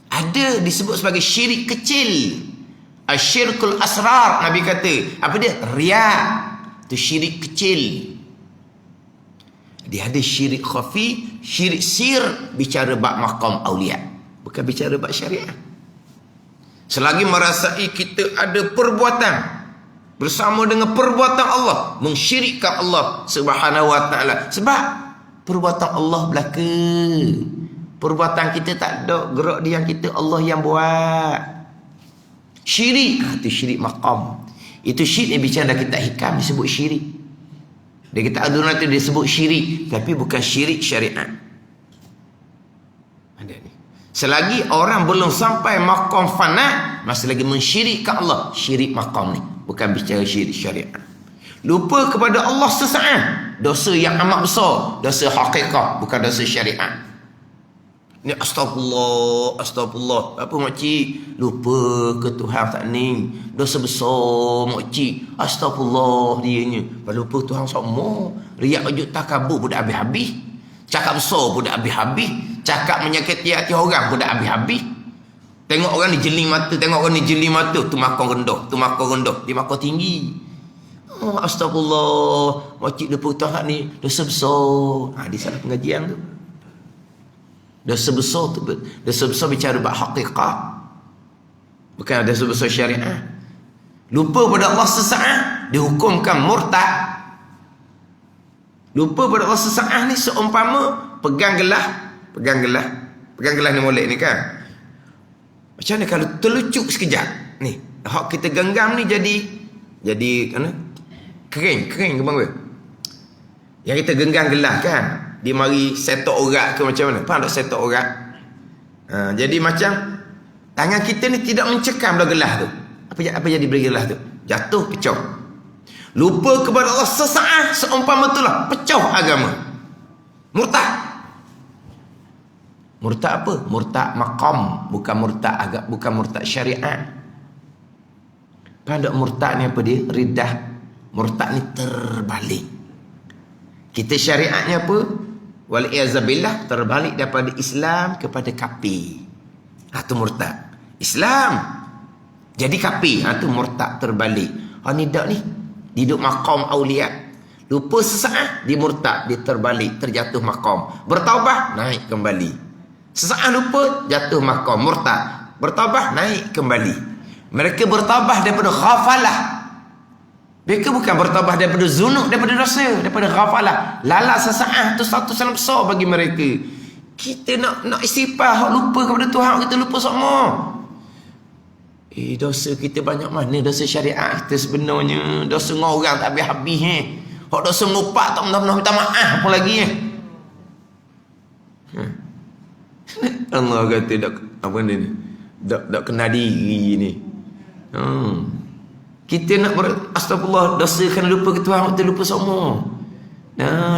Ada disebut sebagai syirik kecil, asyirkul asrar. Nabi kata, apa dia? Riya. Itu syirik kecil. Dia ada syirik khafi, syirik sir, bicara bab maqam aulia, bukan bicara bab syariat. Selagi merasai kita ada perbuatan bersama dengan perbuatan Allah, mensyirikkan Allah Subhanahu wa taala. Sebab perbuatan Allah belaka. Perbuatan kita tak ada, gerak dia yang kita, Allah yang buat. Syirik, itu syirik maqam. Itu syirik yang bicara dalam kitab hikam disebut syirik. Dia kitab adunan itu disebut syirik, tapi bukan syirik syariat. Ada ni. Selagi orang belum sampai maqam fana, masih lagi mensyirikkan Allah, syirik maqam ni, bukan bicara syirik syariat. Lupa kepada Allah sesaat, dosa yang amat besar, dosa hakikat, bukan dosa syariat. Ni astagfirullah, astagfirullah. Apa makcik? Lupa ke Tuhan tak ni. Dosa besar makcik. Astagfirullah dianya. Lupa Tuhan semua. Riak wajud takabur pun dah habis-habis. Cakap besar pun dah habis-habis. Cakap menyakiti hati orang pun dah habis-habis. Tengok orang ni jeli mata, tengok orang ni jeli mata. Tu makan rendah, tu makan rendah. Dia makan tinggi. Oh, astagfirullah. Makcik lupa Tuhan ni. Dosa besar. Di salah pengajian tu. Dosa besar tu, dosa besar bicara bab hakikat, bukan dosa besar syariah. Lupa pada Allah sesaat, dihukumkan murtad. Lupa pada Allah sesaat ni seumpama pegang gelas ni molek ni kan. Macam mana kalau terlucuk sekejap ni, hak kita genggam ni jadi mana? Kering ke bang? Yang kita genggam gelas kan, dia mari setok orat ke macam mana? Faham tak setok orat? Jadi macam tangan kita ni tidak mencekam dah gelas tu. Apa jadi beri gelas tu? Jatuh, pecah. Lupa kepada Allah sesaat seumpama itulah pecah agama. Murtad. Murtad apa? Murtad maqam, bukan murtad agak, bukan murtad syariat. Pada murtad ni apa dia? Riddah. Murtad ni terbalik. Kita syariatnya apa? Wal-i'azabillah, terbalik daripada Islam kepada kafir. Itu murtad. Islam jadi kafir. Itu murtad terbalik. Ni dak ni duduk maqam aulia. Lupa sesaat dia murtad, dia terbalik, terjatuh maqam. Bertaubat, naik kembali. Sesaat lupa, jatuh maqam, murtad. Bertaubat, naik kembali. Mereka bertaubat daripada ghafalah. Mereka bukan bertaubat daripada zunub, daripada dosa, daripada ghafalah. Lalat sesaat tu satu salah besar bagi mereka. Kita nak istighfar, lupa kepada Tuhan, kita lupa semua. Dosa kita banyak mana dosa syariat kita sebenarnya. Dosa dengan orang tak habis-habis Hak dosa ngupak tak pernah minta maaf apa lagi Allah kata apa ni? Tak kenal diri ni. Kita nak astagfirullah, dosa kerana lupa ke Tuhan, kita lupa semua.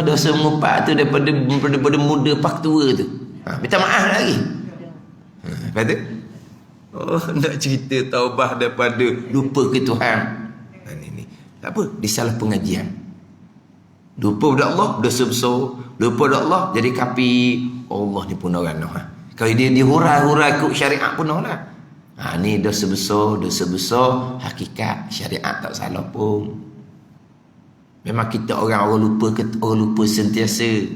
Dosa mengupak tu daripada muda pak tua tu. Minta maaf lagi. Lepas tu nak cerita taubah daripada lupa ke Tuhan. Ni tak apa, disalah pengajian. Lupa pada Allah, dosa besar. Lupa pada Allah, jadi kafir. Allah ni pun orang kalau dia dihurai-hurai ke syariat pun lah. Ni dosa besar hakikat syariat tak salah pun. Memang kita orang lupa sentiasa.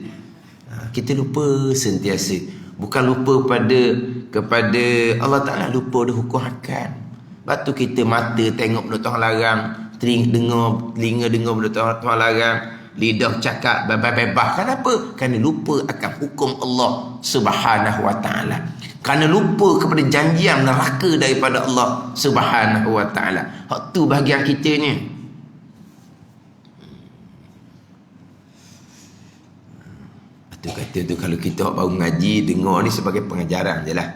Kita lupa sentiasa. Bukan lupa kepada Allah Ta'ala, lupa dah hukum hakam. Lepas tu kita mata tengok benda Tuhan larang, telinga dengar benda Tuhan larang, lidah cakap bebas-bebas. Kenapa? Kerana lupa akan hukum Allah Subhanahu wa Ta'ala. Kerana lupa kepada janjian neraka daripada Allah Subhanahu wa Ta'ala. Hak tu bahagian kitanya. Itu kata tu kalau kita baru ngaji, dengar ni sebagai pengajaran je lah.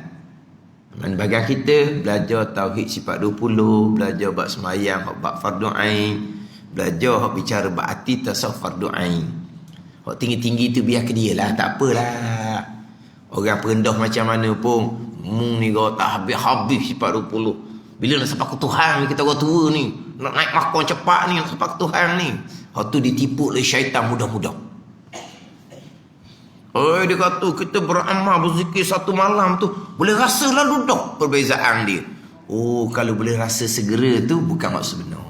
Bahagian kita belajar tauhid sifat 20, belajar bab semayang, bab fardu ain, belajar bicara bab hati tasawuf fardu ain. Hak tinggi-tinggi tu biar ke dia lah, tak apalah. Orang perendah macam mana pun, ni kau tak habis-habis sifat 20. Bila nak sampai ke Tuhan ni, kita orang tua ni, nak naik makam cepat ni, nak sampai ke Tuhan ni. Hak tu ditipu oleh syaitan mudah-mudah. Dia kata kita beramal berzikir satu malam tu, boleh rasa lalu dah perbezaan dia. Kalau boleh rasa segera tu bukan maksud benar.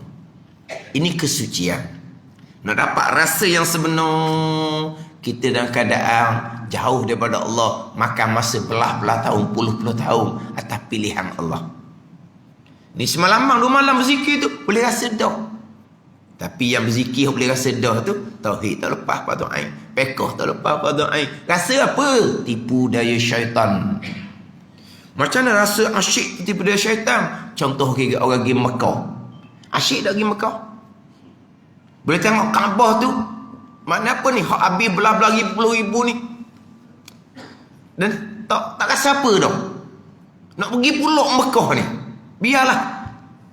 Ini kesucian. Nak dapat rasa yang sebenar, kita dalam keadaan jauh daripada Allah, makan masa belah-belah tahun, puluh-puluh tahun atas pilihan Allah. Ni semalaman 2 malam berzikir tu boleh rasa dah. Tapi yang berzikir boleh rasa dah tu, tauhid tak lepas fardu ain, fiqh tak lepas fardu ain. Rasa apa? Tipu daya syaitan. Macam mana rasa asyik tipu daya syaitan? Contoh orang pergi Mekah. Asyik tak pergi Mekah? Boleh tengok Kaabah tu. Mana apa ni? Hak habis belah-belah ribu ni. Dan tak rasa apa dah. Nak pergi pulak Mekah ni. Biarlah.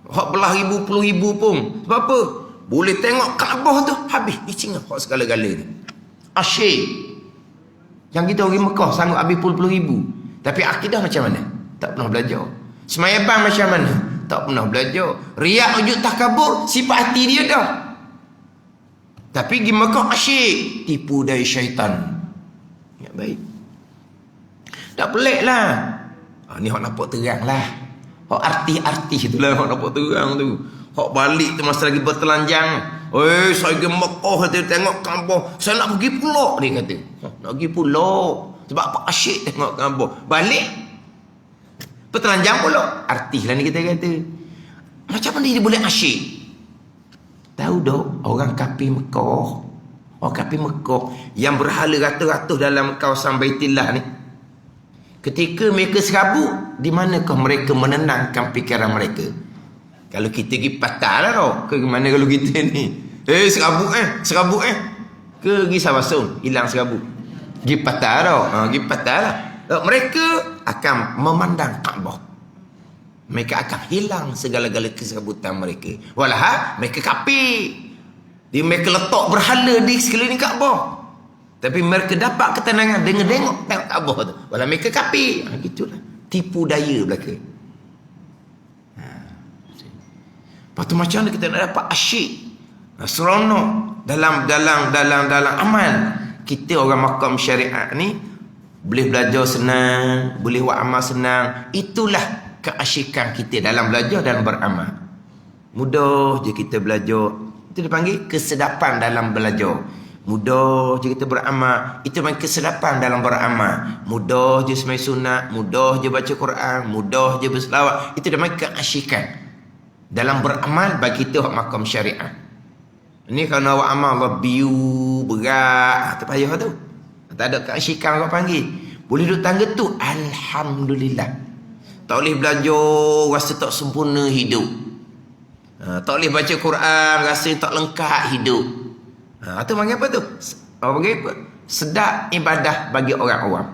Hak belah puluh ribu pun. Sebab apa? Boleh tengok Kaabah tu. Habis. Icing hak segala-gala ni. Asyik. Yang kita pergi Mekah sanggup habis puluh ribu. Tapi akidah macam mana? Tak pernah belajar. Semayabang macam mana? Tak pernah belajar. Riak, ujud, takabur, sifat hati dia dah. Tapi pergi Mekah asyik. Tipu daya syaitan. Ya, baik. Tak pelik lah. Ni hak nampak terang lah. Hak artis-artis tu lah hak nampak terang tu. Hak balik tu masa lagi bertelanjang. Saya pergi Mekah, tengok Kaabah. Saya nak pergi pulak, dia kata. Nak pergi pulak. Sebab apa? Asyik tengok Kaabah. Balik bertelanjang pula. Artis lah ni kita kata. Macam mana dia boleh asyik? Tahu dok, orang kafir Mekah. Orang kafir Mekah yang berhala ratus-ratus dalam kawasan Baitillah ni. Ketika mereka serabut, di manakah mereka menenangkan fikiran mereka? Kalau kita pergi patah lah tau. Ke mana kalau kita ni? Serabut ke pergi Sabasun, hilang serabut. Pergi patah tau. Pergi patah lah. Mereka akan memandang Kaabah. Mereka akan hilang segala-gala keserabutan mereka. Walhal mereka kafir. Mereka letak berhala di sekeliling Kaabah. Tapi mereka dapat ketenangan dengan tengok Kaabah tu. Walau mereka kafir. Gitulah. Tipu daya belaka. Lepas tu macam mana kita nak dapat asyik, seronok dalam amal. Kita orang makam syariat ni boleh belajar senang, boleh buat amal senang. Itulah keasyikan kita dalam belajar dan beramal. Mudah je kita belajar. Itu dipanggil kesedapan dalam belajar. Mudah je kita beramal. Itu memang kesedapan dalam beramal. Mudah je semai sunat, mudah je baca Quran, mudah je berselawat. Itu memang keasyikan dalam beramal bagi kita makam syariat. Ini kalau awak amal Allah biu berat, tak payah tu. Tak ada keasyikan orang panggil. Boleh duduk tangga tu, alhamdulillah. Tak boleh belajar rasa tak sempurna hidup. Tak boleh baca Quran rasa tak lengkap hidup. Itu panggil apa tu? Orang panggil apa? Sedap ibadah bagi orang awam.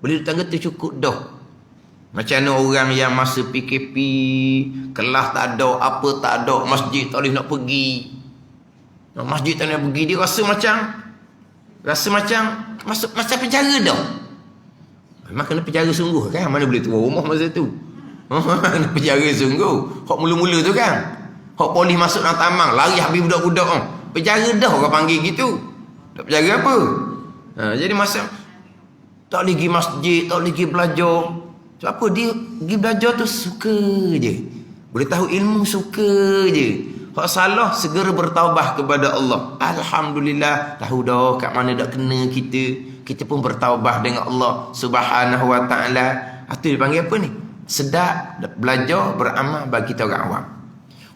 Boleh duduk tangga tu cukup dah. Macam mana orang yang masa PKP, kelas tak ada, apa tak ada, masjid tak boleh nak pergi. Masjid tak boleh nak pergi, dia rasa macam macam penjara dah. Memang kena penjara sungguh kan. Mana boleh keluar rumah masa tu. Kena penjara sungguh. Hak mula-mula tu kan. Hak polis masuk dalam tamang, lari habis budak-budak. Penjara dah orang panggil gitu. Tak penjara apa? Jadi masa tak boleh pergi masjid, tak boleh pergi belajar. Sebab apa? Dia pergi belajar tu suka je. Boleh tahu ilmu suka je. Hak salah segera bertaubat kepada Allah. Alhamdulillah, tahu dah kat mana dak kena kita. Kita pun bertaubat dengan Allah Subhanahu wa taala. Itu dipanggil apa ni? Sedap belajar beramal bagi kita orang awam.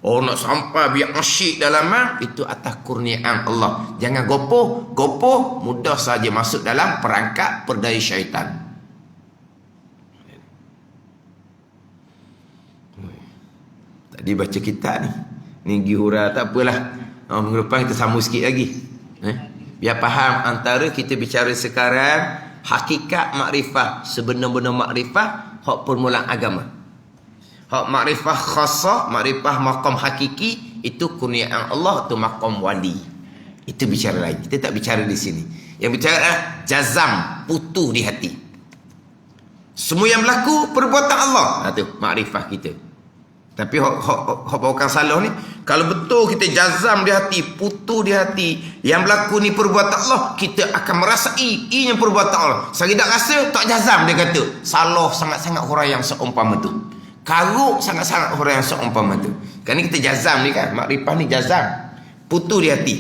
Nak sampai biar asyik dalam amal, itu atas kurniaan Allah. Jangan gopoh mudah saja masuk dalam perangkap perdaya syaitan. Tadi baca kitab ni gihura tak apalah. Minggu depan kita sambung sikit lagi. Biar faham antara kita bicara sekarang hakikat makrifah, sebenar-benar makrifah, hak permulaan agama. Hak makrifah khassah, makrifah maqam hakiki, itu kurniaan Allah, itu maqam wali. Itu bicara lain. Kita tak bicara di sini. Yang bicara adalah jazam, putus di hati. Semua yang berlaku perbuatan Allah. Itu makrifah kita. Tapi hak bukan salah ni, kalau betul kita jazam di hati, putus di hati, yang berlaku ni perbuatan Allah, kita akan merasai ianya perbuatan Allah. Saya tak rasa, tak jazam, dia kata. Salah sangat-sangat orang yang seumpama tu. Karuk sangat-sangat orang yang seumpama tu. Kan ni kita jazam ni kan, makrifah ni jazam, putus di hati.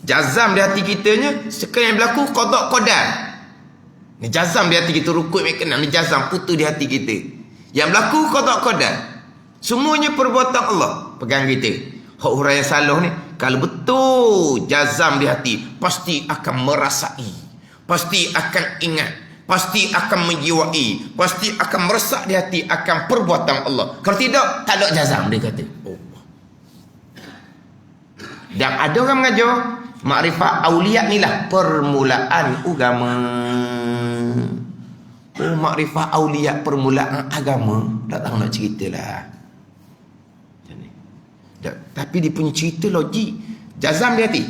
Jazam di hati kitanya, sekali yang berlaku qada qadar. Ni jazam di hati kita, rukuk kena ni jazam putus di hati kita. Yang berlaku qada qadar. Semuanya perbuatan Allah pegang kita. Hak orang yang salah ni, kalau betul jazam di hati, pasti akan merasai, pasti akan ingat, pasti akan menjiwai, pasti akan meresap di hati akan perbuatan Allah. Kalau tidak, tak ada jazam, dia kata. Oh. Dan ada orang mengajar makrifat aulia ni lah permulaan agama. Oh, makrifat aulia permulaan agama. Tak tahu nak ceritalah. Tapi dia punya cerita logik. Jazam di hati.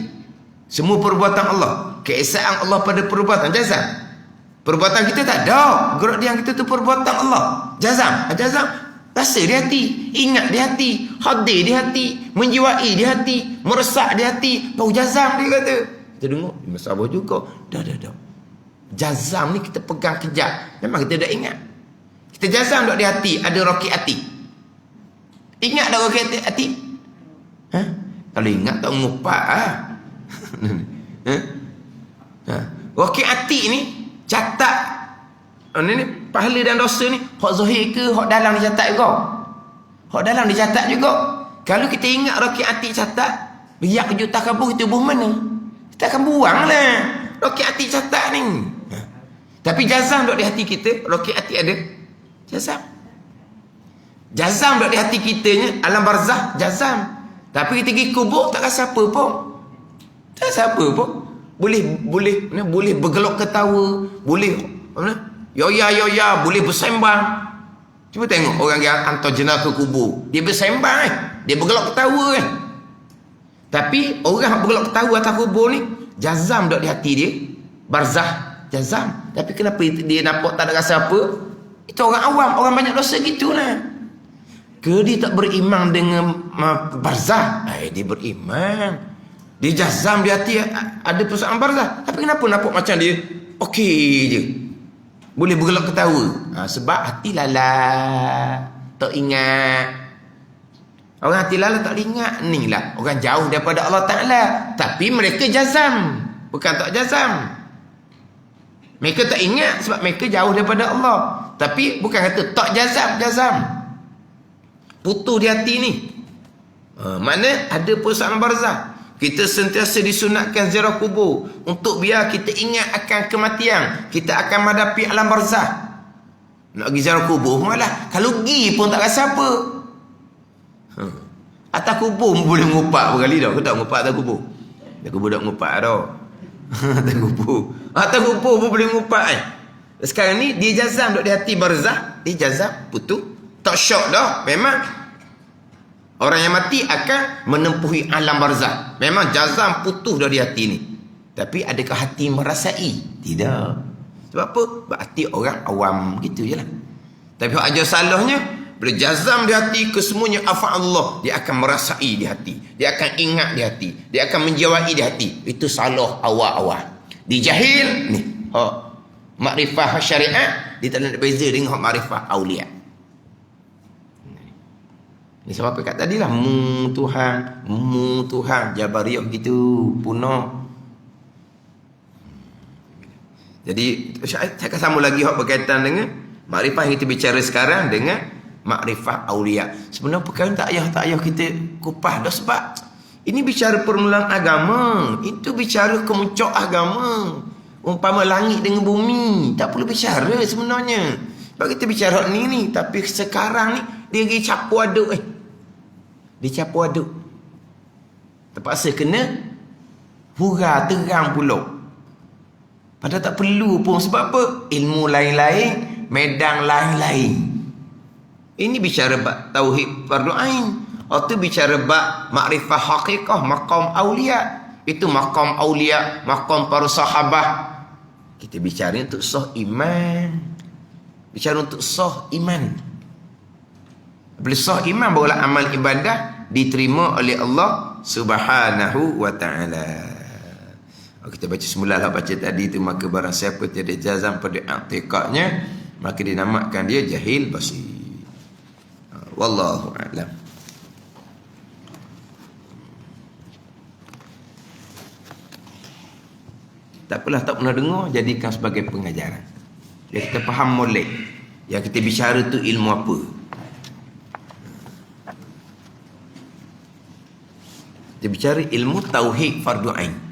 Semua perbuatan Allah, keesaan Allah pada perbuatan, jazam. Perbuatan kita tak ada. Gerak diam kita tu perbuatan Allah. Jazam. Jazam. Rasa di hati. Ingat di hati. Hadir di hati. Menjiwai di hati. Meresap di hati. Tahu jazam dia kata. Kita dengar. Masalah juga. Dah. Jazam ni kita pegang kejap. Memang kita dah ingat. Kita jazam duduk di hati. Ada roket hati. Ingat dah roket hati? Ha? Kalau ingat tak ngupak Roket hati ni catat ni pahala dan dosa ni, hak zahir ke hak dalam dicatat juga. Hak dalam dicatat juga. Kalau kita ingat roket hati catat, riak kejut takabur kita buh mana? Kita akan buang lah roket hati catat ni. Tapi jazam duduk di hati kita, roket hati ada jazam. Jazam duduk di hati kitanya, alam barzah jazam. Tapi kita pergi kubur tak rasa apa pun. Tak rasa apa pun. Boleh bergelak ketawa, boleh ya, boleh bersembang. Cuba tengok orang yang hantar jenazah ke kubur, dia bersembang dia bergelak ketawa Tapi orang yang bergelak ketawa atas kubur ni, jazam duduk di hati dia, barzah jazam. Tapi kenapa dia nampak tak ada rasa apa? Itu orang awam, orang banyak dosa gitulah. Ke dia tak beriman dengan barzah? Dia beriman. Dia jazam di hati ada persoalan barzah. Tapi kenapa nampak macam dia okey je, boleh bergelak ketawa? Sebab hati lalat, tak ingat. Orang hati lalat tak ingat ni lah orang jauh daripada Allah Ta'ala. Tapi mereka jazam, bukan tak jazam. Mereka tak ingat sebab mereka jauh daripada Allah. Tapi bukan kata tak jazam. Putus di hati ni. Mana ada persoalan barzah. Kita sentiasa disunatkan ziarah kubur untuk biar kita ingat akan kematian. Kita akan menghadapi alam barzah. Nak pergi ziarah kubur malah kalau pergi pun tak rasa apa. Atas kubur boleh ngupak berkali dah. Kau tak ngupak atas kubur? Atas kubur tak ngupak dah. Atas kubur pun boleh ngupak Sekarang ni dia jazam duduk di hati barzah. Dia jazam putus. Tak syok dah. Memang orang yang mati akan menempuhi alam barzah. Memang jazam putus dah di hati ni. Tapi adakah hati merasai? Tidak. Sebab apa? Sebab hati orang awam gitu je lah. Tapi aja salahnya, bila jazam di hati kesemuanya afa'al Allah, dia akan merasai di hati. Dia akan ingat di hati. Dia akan menjiwai di hati. Itu salah awal-awal. Di jahil ni, makrifah syariat, dia tak ada beza dengan makrifah aulia. Ni sebab apa kat tadi lah, mu Tuhan, Jabariyah gitu, punah. Jadi saya akan sambung lagi hak berkaitan dengan makrifah yang kita bicara sekarang dengan makrifah aulia. Sebenarnya perkara tak payah kita kupas dah, sebab ini bicara permulaan agama, itu bicara kemuncak agama. Umpama langit dengan bumi, tak perlu bicara sebenarnya. Sebab kita bicara ni, tapi sekarang ni dia pergi campur aduk Dia campur aduk. Terpaksa kena hura terang pula. Padahal tak perlu pun. Sebab apa? Ilmu lain-lain, medan lain-lain. Ini bicara bab tauhid fardu ain. Atau bicara bab makrifah hakikah, maqam aulia. Itu maqam aulia, maqam para sahabah. Kita bicara untuk sah iman. Bicara untuk sah iman. Bila sah iman, barulah amal ibadah diterima oleh Allah Subhanahu wa ta'ala. Kita baca semula lah baca tadi tu, maka barang siapa tiada jazam pada i'tiqadnya, maka dinamakan dia jahil basir. Wallahu a'lam. Tak apalah, tak pernah dengar, jadikan sebagai pengajaran. Biar kita faham molek. Yang kita bicara tu ilmu apa. Kita bicara ilmu tauhid fardu ain.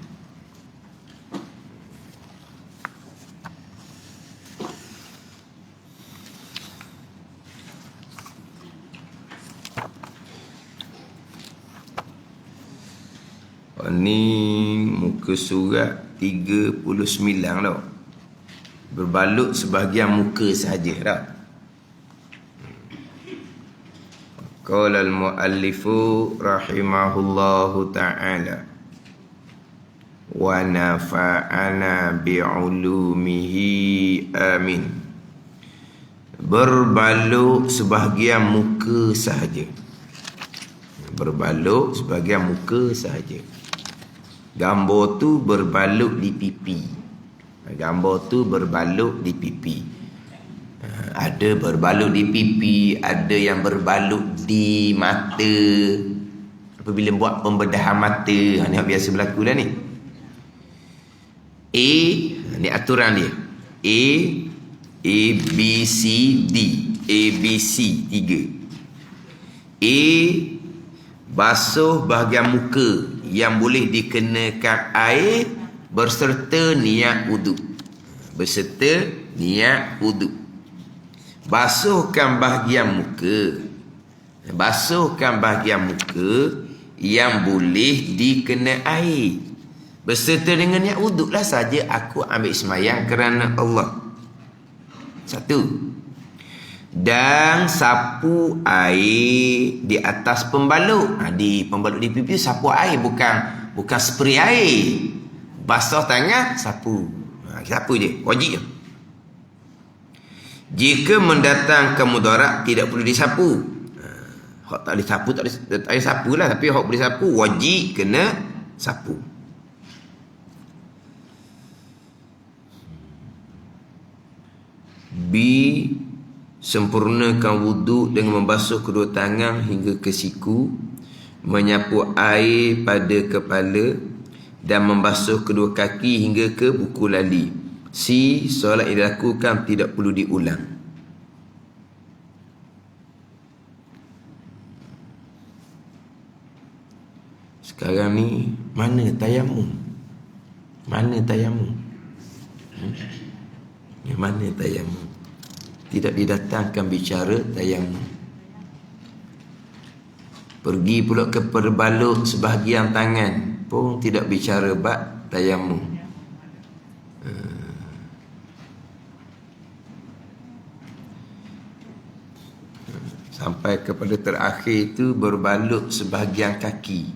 Ni muka surat 39 tau. Berbalut sebahagian muka sahaja tau. Qala al-muallifu rahimahullahu ta'ala wa nafa'ana bi'ulumihi amin. Berbalut sebahagian muka sahaja. Berbalut sebahagian muka sahaja. Gambar tu berbalut di pipi. Gambar tu berbalut di pipi. Ada berbalut di pipi, ada yang berbalut di mata. Apabila buat pembedahan mata, ni biasa berlaku dah ni. A, ni aturan dia. A, B, C, D. A, B, C, 3. A, basuh bahagian muka yang boleh dikenakan air berserta niat wuduk. Berserta niat wuduk. Basuhkan bahagian muka. Basuhkan bahagian muka yang boleh dikena air. Berserta dengan niat wuduk lah saja aku ambil semayang kerana Allah. 1. Dan sapu air di atas pembalut. Di pembalut di pipi sapu air, bukan spray air. Basuh tangan, sapu. Sapu je, wajib je. Jika mendatangkan mudarat, tidak perlu disapu. Hak tak boleh sapu, tak boleh sapu lah. Tapi hak boleh sapu, wajib kena sapu. B, sempurnakan wuduk dengan membasuh kedua tangan hingga ke siku, menyapu air pada kepala dan membasuh kedua kaki hingga ke buku lali. C, solat yang dilakukan tidak perlu diulang. Sekarang ni mana tayamum? Mana tayamum? Mana tayamum? Tidak didatangkan bicara tayamum. Pergi pula ke perbalut sebahagian tangan pun tidak bicara bab tayamum. Sampai kepada terakhir itu berbalut sebahagian kaki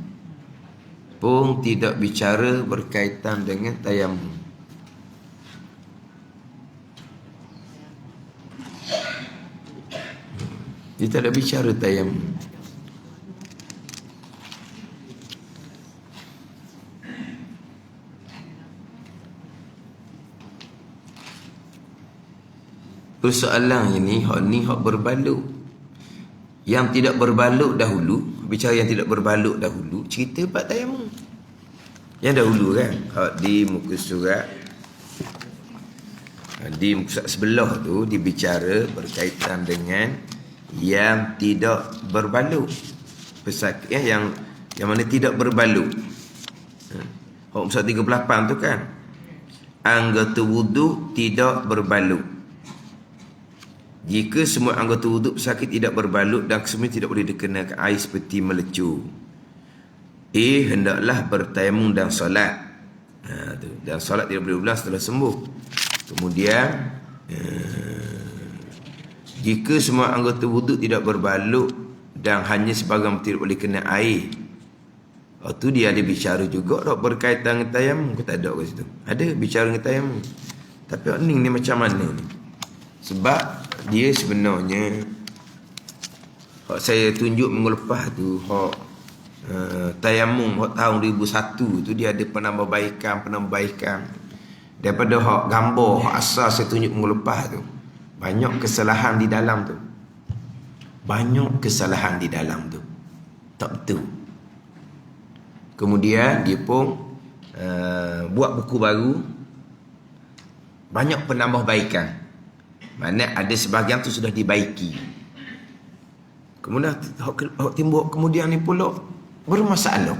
pun tidak bicara berkaitan dengan tayamum. Dia tak ada bicara tayamum. Persoalan ini hak berbalut. Yang tidak berbalut dahulu, bicara yang tidak berbalut dahulu, cerita bab tayamum. Yang dahulu kan, hak di muka surat, di muka surat sebelah tu dibicara berkaitan dengan yang tidak berbalut. Pesakit yang mana tidak berbalut. Hak muka surat 38 tu kan, anggota wuduk tidak berbalut. Jika semua anggota wuduk pesakit tidak berbalut dan kesemua tidak boleh dikenakan air seperti melecur, hendaklah bertayamum dan solat. Dan solat tidak boleh ulang setelah sembuh. Kemudian jika semua anggota wuduk tidak berbalut dan hanya sebahagian tidak boleh kena air, tu dia ada bicara juga tak berkaitan dengan tayamum ke tak ada kat situ. Ada bicara dengan tayamum. Tapi ni macam mana ni? Sebab dia sebenarnya hak saya tunjuk minggu lepas tu, hak tayamum hak tahun 2001 tu dia ada penambahbaikan daripada hak gambar hak asal saya tunjuk minggu lepas tu. Banyak kesalahan di dalam tu. Banyak kesalahan di dalam tu. Tak betul. Kemudian dia pun buat buku baru Banyak penambahbaikan. Mana ada sebahagian tu sudah dibaiki. Kemudian timbul kemudian ni pula bermasalah.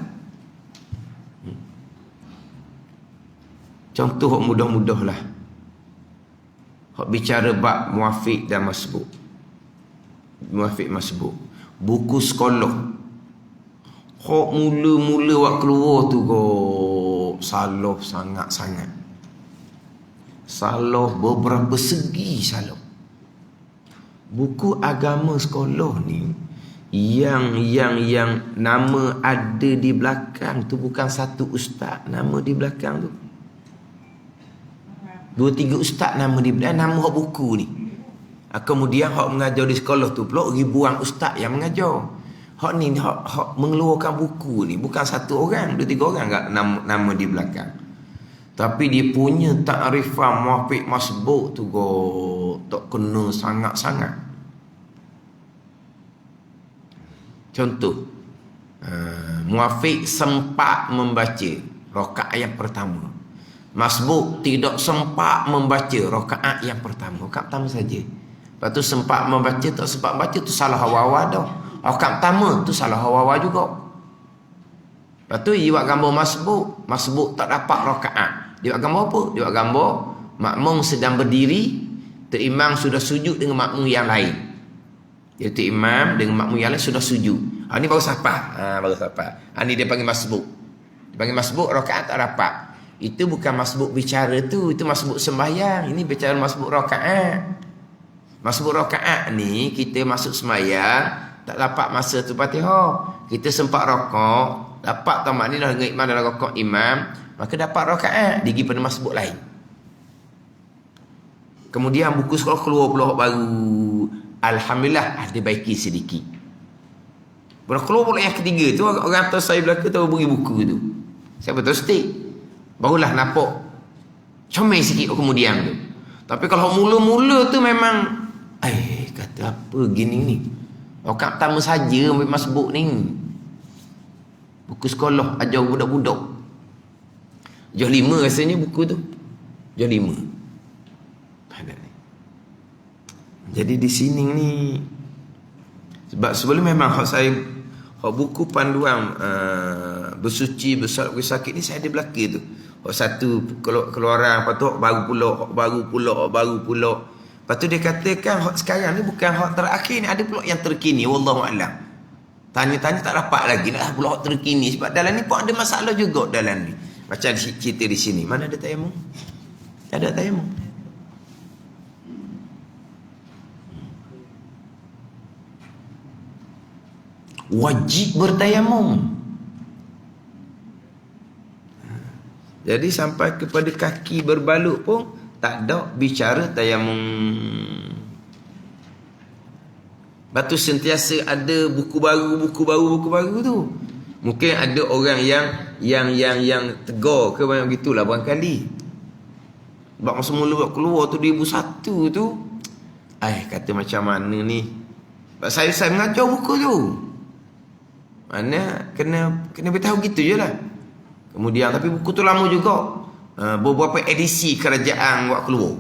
Contoh mudah-mudah lah. Hak bicara bab muafiq dan masbuk. Muafiq masbuk. Buku sekolah. Hak mula-mula wak keluar tu kok salah sangat-sangat. Salah beberapa segi salah. Buku agama sekolah ni yang nama ada di belakang tu bukan satu ustaz nama di belakang tu. 2-3 ustaz nama di belakang nama hak buku ni. Kemudian hak mengajar di sekolah tu pula ribuan ustaz yang mengajar. Hak ni hak mengeluarkan buku ni bukan satu orang, 2-3 orang enggak nama di belakang. Tapi dia punya takrifan muafiq masbuk tu tak kena sangat-sangat. Contoh, muafiq sempat membaca rakaat yang pertama. Masbuk tidak sempat membaca rakaat yang pertama. Rakaat pertama saja. Lepas tu sempat membaca, tak sempat baca tu salah hawa-hawa dah. Rakaat pertama tu salah hawa-hawa juga. Lepas tu dia buat gambar masbuk. Masbuk tak dapat rakaat. Dia buat gambar apa? Dia buat gambar makmum sedang berdiri, imam sudah sujud dengan makmum yang lain. Iaitu imam dengan makmum yang lain sudah sujud. Ini baru siapa? Baru siapa? Ini dia panggil masbuk. Dia panggil masbuk, rakaat tak dapat. Itu bukan masbuk bicara tu, itu masbuk sembahyang. Ini bicara masbuk rakaat. Masbuk rakaat ni kita masuk sembahyang tak dapat masa tu Fatihah. Kita sempat rakaat, dapat tamak ni dah dengan imam dalam rakaat imam, maka dapat rakaat digi pada masbuk lain. Kemudian buku sekolah keluar pula baru. Alhamdulillah ada baiki sedikit. Baru keluar pula yang ketiga tu orang atas saya belakang tahu bagi buku tu. Siapa tahu stick. Barulah nampak comel sikit kemudian tu. Tapi kalau mula-mula tu memang kata apa gini ni. Rakaat pertama saja ambil masbuk ni. Buku sekolah ajar budak-budak. Jauh 5 rasanya buku tu. Jauh 5. Jadi di sini ni sebab sebelum memang hak buku panduan bersuci bersolat sakit ni saya ada belaka tu. Hak satu keluaran, lepas tu baru pula. Lepas tu dia katakan hak sekarang ni bukan hak terakhir ni, ada pula yang terkini wallahu a'lam. Tanya-tanya tak dapat lagi nak pula hak terkini sebab dalam ni pun ada masalah juga dalam ni. Macam cerita di sini, mana ada tayamum? Ada tayamum. Wajib bertayamum. Jadi sampai kepada kaki berbaluk pun tak ada bicara tayamum. Batu sentiasa ada buku baru tu. Mungkin ada orang yang tegar ke macam gitulah barangkali. Sebab masa mula keluar tu 2001 tu, kata macam mana ni? Sebab saya mengajar buku tu. Mana kena beritahu gitu je lah. Kemudian tapi buku tu lama juga. Beberapa edisi kerajaan buat keluar.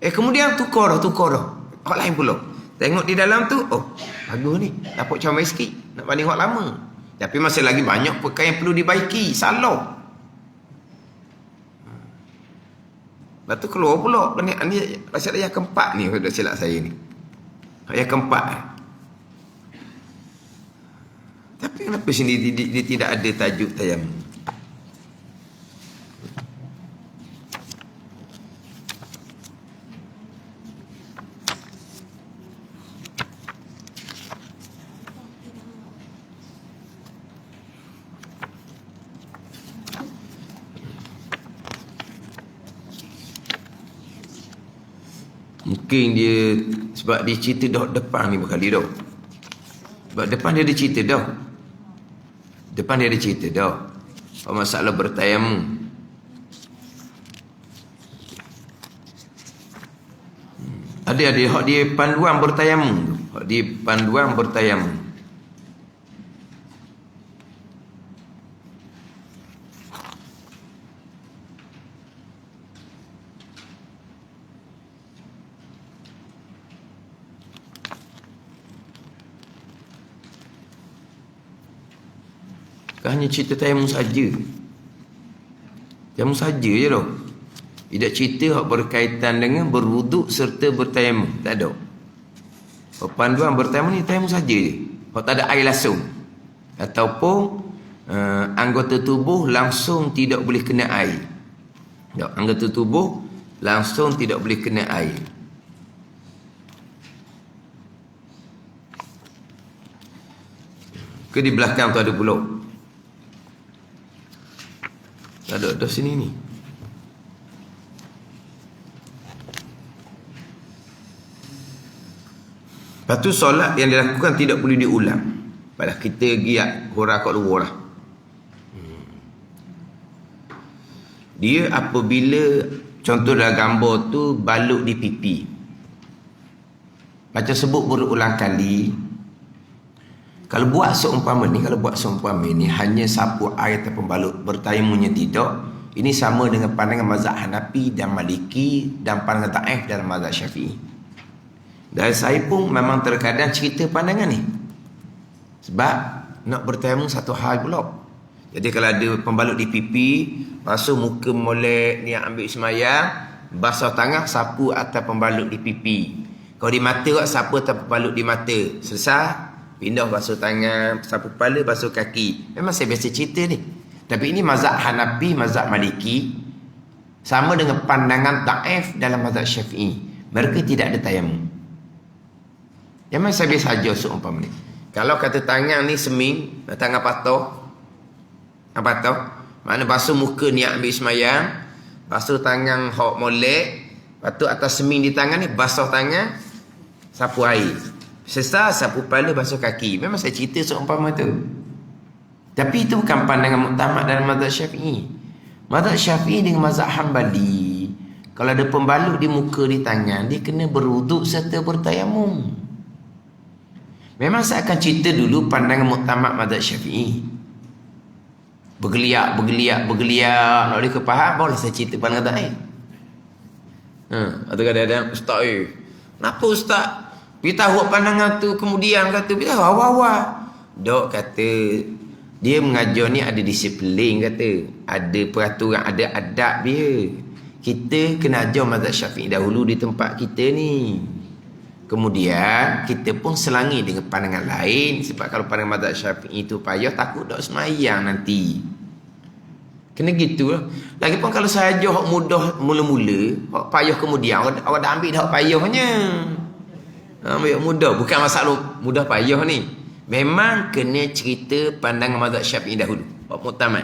Kemudian tukar dah. Hak lain pula. Tengok di dalam tu, bagus ni. Dapat comel sikit. Nak banding hak lama. Tapi masih lagi banyak perkara yang perlu dibaiki. Salah. Lepas tu keluar pula. Ni rasa yang keempat ni. Dah silap saya ni. Yang keempat. Tapi kenapa sini dia tidak ada tajuk tayamum? Mungkin dia sebab dia cerita dah depan ni berkali dah. Sebab depan dia ada cerita dah. Masalah bertayamum. Ada hak dia panduan bertayamum. Hak dia panduan bertayamum. Bukan hanya cerita tayamum saja. Tayamum saja je tu. Tidak cerita hak berkaitan dengan berwuduk serta bertayamum. Tak ada. Panduan bertayamum ni tayamum saja je. Hak tak ada air langsung. Ataupun anggota tubuh langsung tidak boleh kena air. Tak, anggota tubuh langsung tidak boleh kena air. Ke di belakang tu ada pula. Ada sini ni. Lepas tu solat yang dilakukan tidak boleh diulang. Padahal kita giat hura kat luar lah. Dia apabila contoh dalam gambar tu balut di pipi. Macam sebut berulang kali. Kalau buat seumpama ni hanya sapu air ataupun balut bertayamumnya tidak, ini sama dengan pandangan mazhab Hanafi dan Maliki dan pandangan Taif dalam mazhab Syafi'i. Dan saya pun memang terkadang cerita pandangan ni. Sebab nak bertayamum satu hal pula. Jadi kalau ada pembalut di pipi, basuh muka molek, niat ambil semayang, basuh tangan, sapu atas pembalut di pipi. Kalau di mata, sapu atas pembalut di mata. Selesai. Pindah basuh tangan, sapu kepala, basuh kaki. Memang saya biasa cerita ni. Tapi ini mazhab Hanafi, mazhab Maliki. Sama dengan pandangan Taif dalam mazhab Syafi'i. Mereka tidak ada tayamum. Memang saya biasa saja seumpama ni. Kalau kata tangan ni seming, tangan patah. Makna basuh muka niat ambil semayang. Basuh tangan hok molek. Lepas tu atas seming di tangan ni, basuh tangan, sapu air. Selesai sapu kepala, basuh kaki. Memang saya cerita seumpama tu. Tapi itu bukan pandangan muktamad dalam mazhab Syafi'i. Mazhab Syafi'i dengan mazhab Hambali, kalau ada pembalut di muka, di tangan, dia kena berwuduk serta bertayamum. Memang saya akan cerita dulu pandangan muktamad mazhab Syafi'i. Bergeliak. Nak boleh kepaham, barulah saya cerita pandangan Taif. Atau kadang-kadang, Ustaz, kenapa Ustaz? Kita tahu pandangan tu, kemudian kata, kita tahu awal-awal. Dok kata, dia mengajar ni ada disiplin kata. Ada peraturan, ada adab dia. Kita kena ajar mazhab Syafi'i dahulu di tempat kita ni. Kemudian, kita pun selangi dengan pandangan lain. Sebab kalau pandangan mazhab Syafi'i tu payah, takut dok semayang nanti. Kena gitu lah. Lagipun kalau saya ajar hak mudah mula-mula, hak payah kemudian, awak dah ambil dah hak payahnya. Ambil mudah, bukan masalah mudah payah ni. Memang kena cerita pandangan mazhab Syafi'i dahulu, hak muktamad.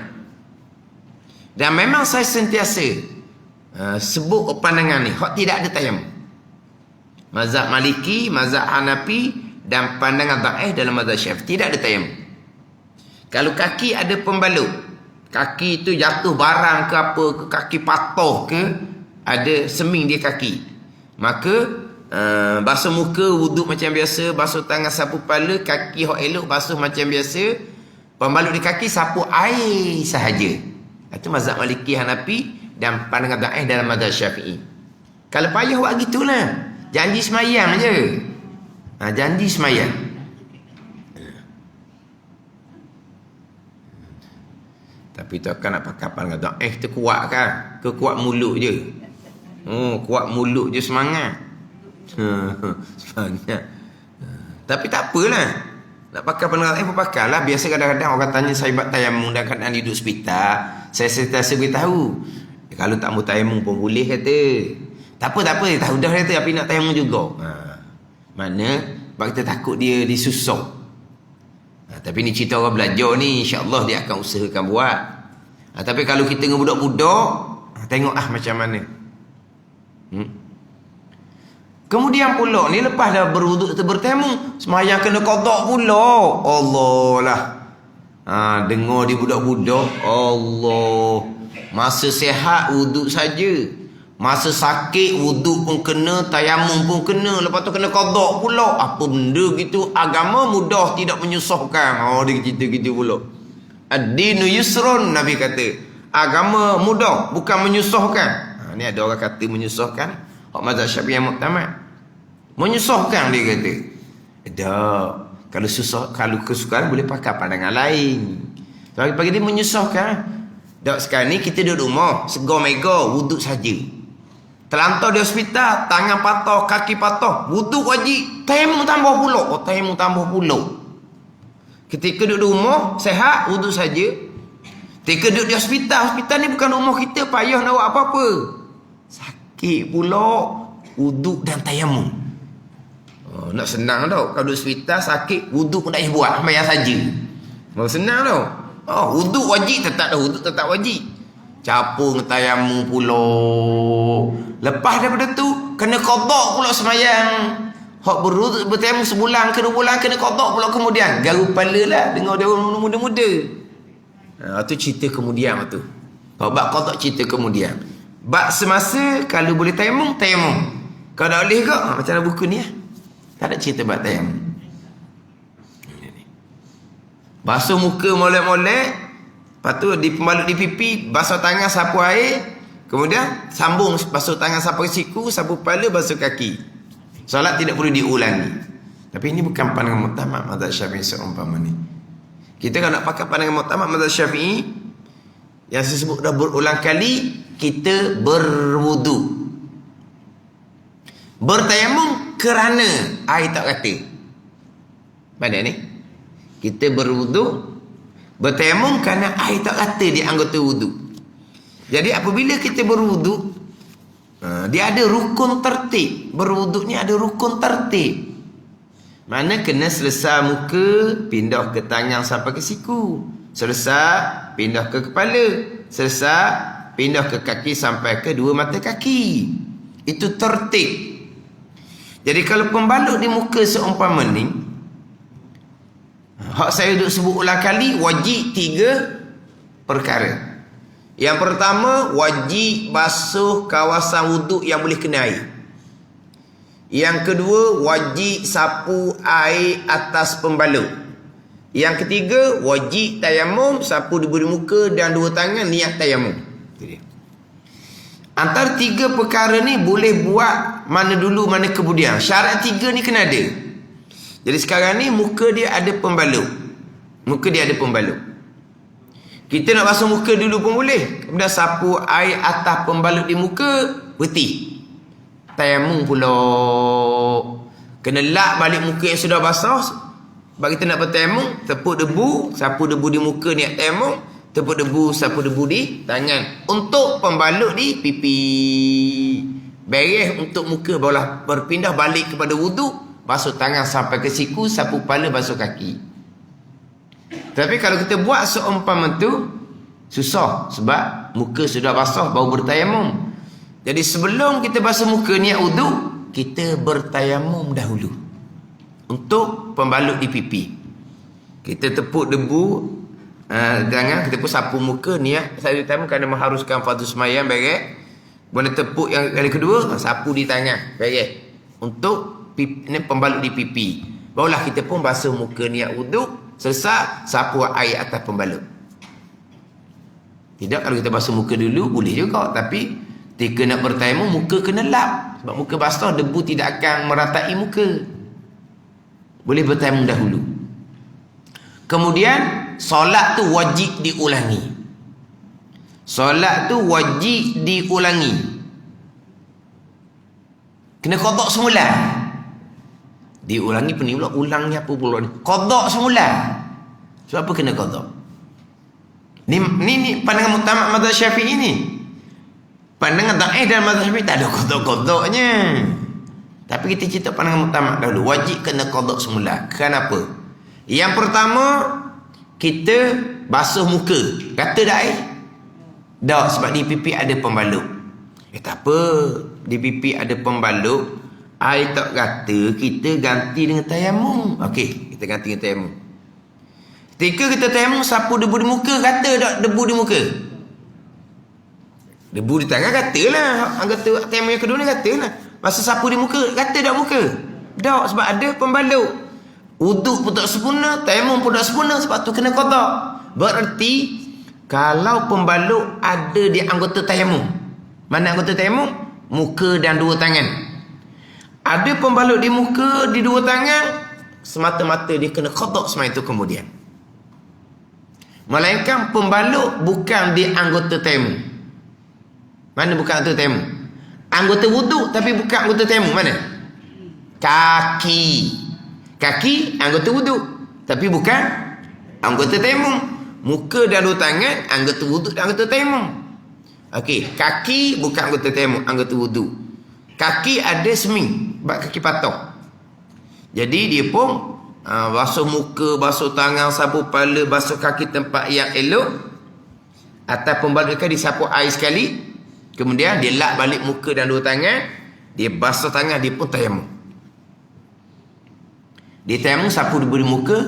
Dan memang saya sentiasa sebut pandangan ni, hak tidak ada tayamum. Mazhab Maliki, mazhab Hanafi dan pandangan Taif dalam mazhab Syafi'i tidak ada tayamum. Kalau kaki ada pembalut, kaki tu jatuh barang ke apa, ke kaki patah ke, ada seming di kaki, maka basuh muka wuduk macam biasa, basuh tangan sapu kepala, kaki hok elok basuh macam biasa, pembalut di kaki sapu air sahaja. Itu mazhab Maliki, Hanafi dan pandangan Taif dalam mazhab Syafi'i. Kalau payah buat gitulah, janji semayang je. Janji semayang. Tapi takkan nak pakai pandangan Taif tu kuat kan? Kuat mulut je. Kuat mulut je semangat. Semangat. Tapi tak apalah, nak pakai pandangan pun pakai lah. Biasa kadang-kadang orang tanya saya buat tayamum dan kadang duduk hospital, saya sentiasa beritahu, kalau tak mau tayamum pun boleh kata. Tak apa, tahu dah kata, tapi nak tayamum juga. Mana sebab kita takut dia disusuk. Tapi ni cerita orang belajar ni, insya-Allah dia akan usahakan buat. Tapi kalau kita dengan budak-budak, tengok macam mana. Kemudian pula ni lepas dah berwuduk atau bertayamum, semayang kena qada pula. Allah lah. Dengar di budak-budak, Allah. Masa sihat wuduk saja. Masa sakit wuduk pun kena, tayamum pun kena, lepas tu kena qada pula. Apa benda gitu? Agama mudah, tidak menyusahkan. Dia cerita gitu pula. Ad-dinu yusrun, Nabi kata. Agama mudah, bukan menyusahkan. Ni ada orang kata menyusahkan. Hak mazhab Syafi'i yang muktamad. Menyusahkan dia kata. Kalau susah, kalau kesukaran boleh pakai pandangan lain. Pagi-pagi dia menyusahkan. Dok sekarang ni kita duduk rumah, segar mega, wuduk saja. Terlantar di hospital, tangan patah, kaki patah, wuduk wajib. Tayamum tambah pula. Oh, tayamum tambah pula. Ketika duduk rumah, sehat, wuduk saja. Ketika duduk di hospital, hospital ni bukan rumah kita, payah nak buat apa-apa. Sakit pula, wuduk dan tayamum. Oh, nak senang tau. Kalau duduk hospital, sakit, wuduk pun tak payah buat, sembahyang saja. Mau senang tau. Oh, wuduk wajib tetap dah, wuduk tetap wajib. Capung tayamum pula. Lepas daripada tu kena qada pula sembahyang. Hak bertayamum sebulan ke 2 bulan kena qada pula kemudian. Garu kepala lah dengar dia orang muda-muda. Tu cerita kemudian tu. Kalau bab qada cerita kemudian. Bab semasa kalau boleh tayamum, tayamum. Kalau tak boleh ke macam dalam buku ni tak ada cerita bab tayamum. Basuh muka molek-molek, lepas tu pembalut di pipi, basuh tangan sapu air, kemudian sambung basuh tangan sapu siku, sapu kepala, basuh kaki. Solat tidak perlu diulangi. Tapi ini bukan pandangan muktamad mazhab Syafi'i seumpama ni. Kita kalau nak pakai pandangan muktamad mazhab Syafi'i yang saya sebut dah berulang kali, kita berwudu. Bertayamum kerana air tak kata. Mana ni? Kita berwudu, bertayamum kerana air tak rata di anggota wudu. Jadi apabila kita berwudu, dia ada rukun tertib. Berwudu ni ada rukun tertib. Mana kena selesai muka, pindah ke tangan sampai ke siku. Selesai, pindah ke kepala. Selesai, pindah ke kaki sampai ke 2 mata kaki. Itu tertib. Jadi kalau pembalut di muka seumpama ni, hak saya duk sebut ulang kali, wajib 3 perkara. Yang pertama, wajib basuh kawasan wuduk yang boleh kena air. Yang kedua, wajib sapu air atas pembalut. Yang ketiga, wajib tayamum, sapu debu di muka dan 2 tangan, niat tayamum. Antara 3 perkara ni boleh buat mana dulu mana kemudian. Syarat 3 ni kena ada. Jadi sekarang ni muka dia ada pembalut. Muka dia ada pembalut. Kita nak basuh muka dulu pun boleh. Kemudian sapu air atas pembalut di muka, berhenti. Tayamum pula. Kena lap balik muka yang sudah basah. Sebab kita nak bertayamum, tepuk debu, sapu debu di muka niat tayamum, tepuk debu, sapu debu di tangan. Untuk pembalut di pipi. Beres untuk muka, barulah berpindah balik kepada wuduk. Basuh tangan sampai ke siku, sapu kepala, basuh kaki. Tapi kalau kita buat seumpama tu, susah. Sebab muka sudah basah, baru bertayamum. Jadi sebelum kita basuh muka niat wuduk, kita bertayamum dahulu. Untuk pembalut di pipi. Kita tepuk debu, tangan, kita pun sapu muka niat. Saya tayamum kerana mengharuskan fardu sembahyang, beres. Boleh tepuk yang kali kedua, sapu di tangan, beres. Untuk ini pembalut di pipi. Barulah kita pun basuh muka niat wuduk, selesai sapu air atas pembalut. Tidak kalau kita basuh muka dulu boleh juga, tapi ketika nak bertayamum muka kena lap. Sebab muka basah debu tidak akan meratai muka. Boleh bertayamum dahulu. Kemudian solat tu wajib diulangi. Solat tu wajib diulangi. Kena qada semula. Diulangi pun ni pula, ulangnya apa pula ni? Qada semula. Sebab apa kena qada? Ni pandangan muktamad mazhab Syafi'i ni. Pandangan dhaif dalam mazhab Syafi'i tak ada qada-qadanya. Tapi kita cerita pandangan muktamad dahulu, wajib kena qada semula. Kenapa? Yang pertama, kita basuh muka. Kata dah air? Tak, sebab di pipi ada pembalut. Tak apa, di pipi ada pembalut. Air tak kata, kita ganti dengan tayamum. Okey, kita ganti dengan tayamum. Ketika kita tayamum, sapu debu di muka, kata tak debu di muka? Debu di tangan katalah. Kata tayamum yang kedua ni katalah. Masa sapu di muka, kata tak muka? Tak, sebab ada pembalut. Wuduk pun tak sempurna, tayamum pun tak sempurna, sebab tu kena qada. Berarti kalau pembalut ada di anggota tayamum. Mana anggota tayamum? Muka dan 2 tangan. Ada pembalut di muka, di 2 tangan, semata-mata dia kena qada semua itu kemudian. Melainkan pembalut bukan di anggota tayamum. Mana bukan anggota tayamum? Anggota wuduk tapi bukan anggota tayamum. Mana? Kaki. Kaki anggota wuduk tapi bukan anggota tayamum. Muka dan dua tangan anggota wuduk dan anggota tayamum. Okey, kaki bukan anggota tayamum, anggota wuduk. Kaki ada seming, bab kaki patok. Jadi dia pun basuh muka, basuh tangan, sapu kepala, basuh kaki tempat yang elok. Atas pembalutkan disapu air sekali. Kemudian dia lap balik muka dan dua tangan. Dia basuh tangan, dia pun tayamum. Dia tayamum sapu debu di muka.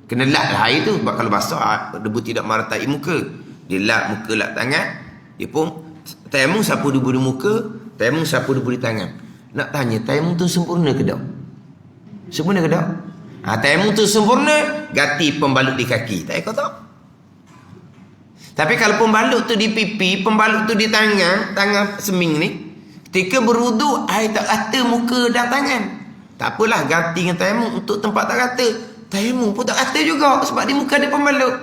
Kena lap lah air tu. Sebab kalau basuh debu tidak meratai muka. Dia lap muka, lap tangan. Dia pun tayamum sapu debu di muka. Tayamum sapu debu di tangan. Nak tanya, tayamum tu sempurna ke tak? Sempurna ke tak? Tayamum tu sempurna, ganti pembalut di kaki. Tak ikut tak? Tapi kalau pembalut tu di pipi, pembalut tu di tangan, tangan seming ni, ketika berwuduk, air tak rata muka dan tangan. Tak apalah, ganti dengan tayamum untuk tempat tak rata. Tayamum pun tak rata juga sebab di muka ada pembalut.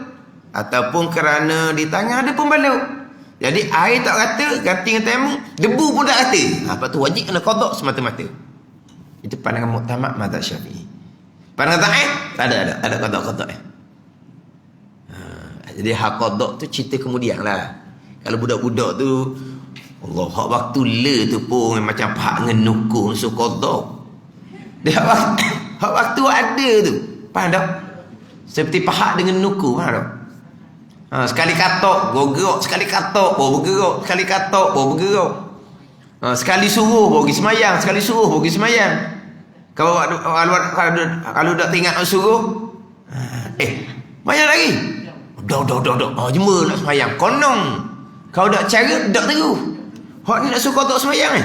Ataupun kerana di tangan ada pembalut. Jadi air tak rata, ganti dengan tayamum, debu pun tak rata. Lepas tu wajib kena qada semata-mata. Itu pandangan muktamad mazhab Syafi'i. Pandangan Ta'if tak ada qada-qada. Jadi hak qada tu cerita kemudian lah. Kalau budak-budak tu Allah hak waktu le tu pun macam pahak dengan nukul so qada. Dia hak waktu ada tu. Faham tak? Seperti pahak dengan nukul, faham tak? Sekali katok baru gerak, sekali katok baru bergerak, sekali katok baru bergerak. Sekali suruh baru pergi semayang, sekali suruh baru pergi semayang. Kalau dah teringat nak suruh, banyak lagi. Dah. Jemur nak semayang. Konong. Kau dah cara, dah teru. Hak ni nak suruh kau tak semayang ni.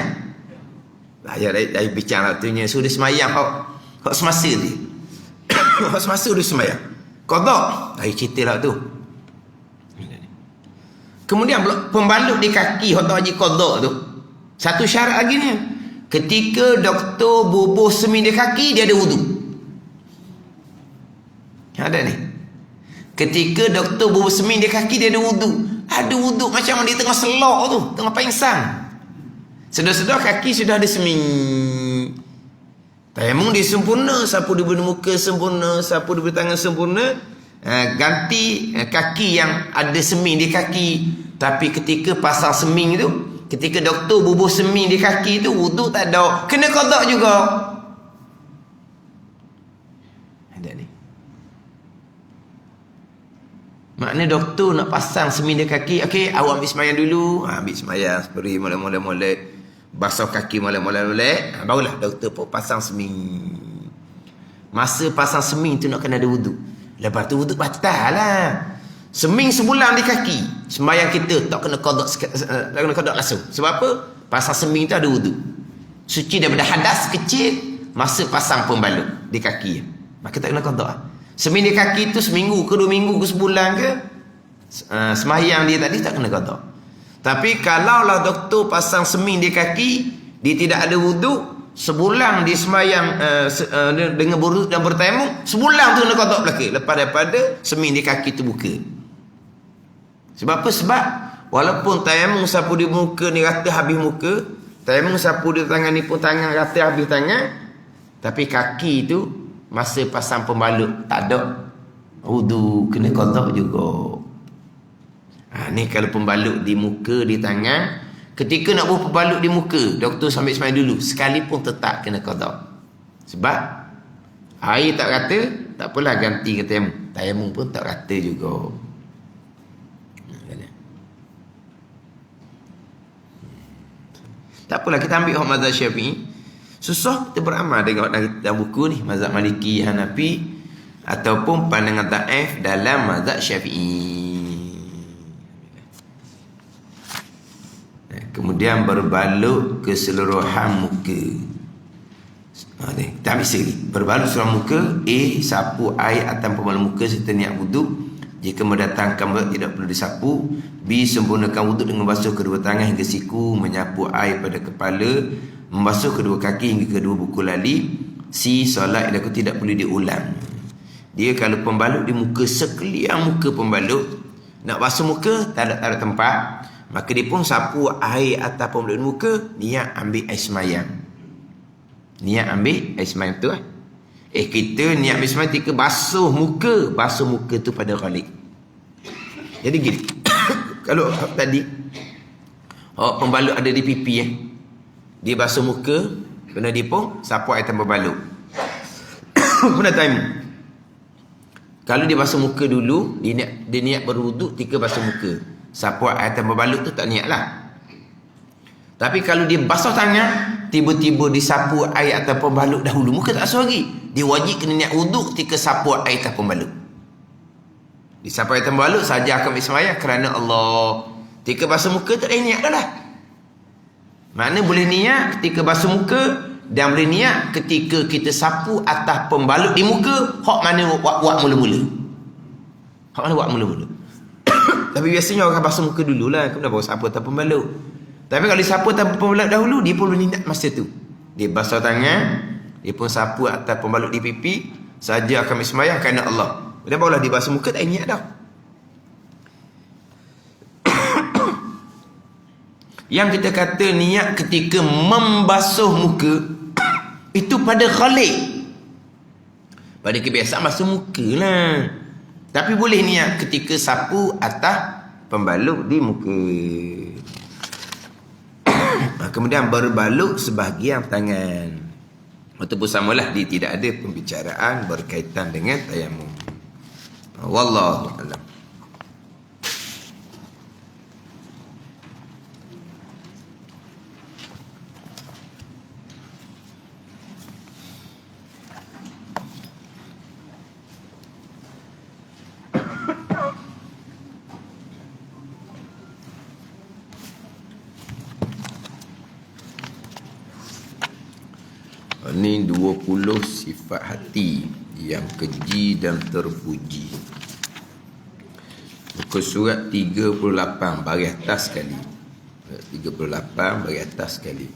Dari bincang lah tu. Suruh dia semayang. Hak semasa dia. Hak semasa dia semayang. Kau tak. Dari cerita lah tu. Kemudian pembalut di kaki hak tak wajib qada tu. Satu syarat lagi ni. Ketika doktor bubuh seming di kaki, dia ada wuduk. Ada ni. Ketika doktor bubuh seming di kaki, dia ada wuduk. Ada wuduk macam dia tengah selok tu, tengah pingsan. Sedar-sedar kaki sudah ada seming. Tayamum dia sempurna, sapu debu di muka sempurna, sapu debu di tangan sempurna. Ganti kaki yang ada seming di kaki. Tapi ketika pasang seming tu, ketika doktor bubuh seming di kaki tu, wuduk tak ada, kena qada juga. Ada ni. Maknanya doktor nak pasang seming di kaki, okey, awak ambil semayang dulu. Ambil semayang, beri molek-molek, basuh kaki molek-molek, barulah doktor pun pasang seming. Masa pasang seming tu nak kena ada wuduk. Lepas tu wuduk batal lah. Seming sebulan di kaki, sembahyang kita tak kena qada, tak kena qada langsung. Sebab apa? Pasang seming tu ada wuduk. Suci daripada hadas kecil masa pasang pembalut di kaki. Maka tak kena qada. Seming di kaki tu seminggu ke 2 minggu ke sebulan ke, sembahyang dia tadi tak kena qada. Tapi kalaulah doktor pasang seming di kaki, dia tidak ada wuduk, sebulan dia sembahyang dengan berwuduk dan bertayamum, sebulan tu kena qada belaka lepas daripada seming di kaki tu buka. Sebab apa? Sebab walaupun tayamum sapu di muka ni rata habis muka, tayamum sapu di tangan ni pun tangan rata habis tangan, tapi kaki tu masa pasang pembalut tak ada wuduk, kena qada juga. Ni kalau pembalut di muka, di tangan. Ketika nak buat pembalut di muka, doktor sambil semayang dulu, sekalipun tetap kena qada. Sebab air tak rata, tak apalah ganti ke tayamum. Tayamum pun tak rata juga. Tak apalah, kita ambil hak mazhab Syafi'i. Susah kita beramal dengan dalam buku ni, mazhab Maliki, Hanafi ataupun pandangan Ta'if dalam mazhab Syafi'i. Kemudian berbalut keseluruhan muka. Kita ambil sekali. Berbalut keseluruhan muka. Sapu air atas pembalut muka serta niat wuduk. Jika mendatangkan berat tidak perlu disapu. B. Sempurnakan wuduk dengan basuh kedua tangan hingga siku, menyapu air pada kepala, membasuh kedua kaki hingga kedua buku lali. C. Solat dilakukan tidak perlu diulang. Dia kalau pembalut di muka, sekalian muka pembalut, nak basuh muka tak ada tempat, maka dia pun sapu air atas pembalut muka, niat ambil air semayang. Niat ambil air semayang tu lah. Kita niat ambil semayang ketika basuh muka tu pada Ghalib. Jadi gini, kalau tadi pembalut ada di pipi, dia basuh muka, kena dia pun sapu air tanpa balut. Pernah time, kalau dia basuh muka dulu, dia niat berwuduk ketika basuh muka, sapu air tanpa balut tu tak niat lah. Tapi kalau dia basuh tangan, tiba-tiba disapu air atas pembalut dahulu, muka tak basuh lagi, dia wajib kena niat wuduk ketika sapu air atas pembalut. Disapu air atas pembalut saja akan bersemayang kerana Allah. Ketika basuh muka tak ada niat dah lah. Mana boleh niat ketika basuh muka, dan boleh niat ketika kita sapu atas pembalut di muka. Hak mana buat mula-mula. Tapi biasanya orang basuh muka dululah, kemudian baru sapu atas pembalut. Tapi kalau disapu atas pembalut dahulu, dia pun boleh niat masa tu. Dia basuh tangan, dia pun sapu atas pembalut di pipi, saja akan bersemayang kerana Allah. Dan barulah dia basuh muka, tak niat dah. Yang kita kata niat ketika membasuh muka, itu pada Ghalib, pada kebiasaan basuh muka lah. Tapi boleh niat ketika sapu atas pembalut di muka. Kemudian berbalut sebahagian tangan. Ataupun samalah, dia tidak ada pembicaraan berkaitan dengan tayamum. Wallahu a'lam. Ini 20 sifat hati yang keji dan terpuji. Muka surat 38 baris atas sekali. 38 baris atas sekali.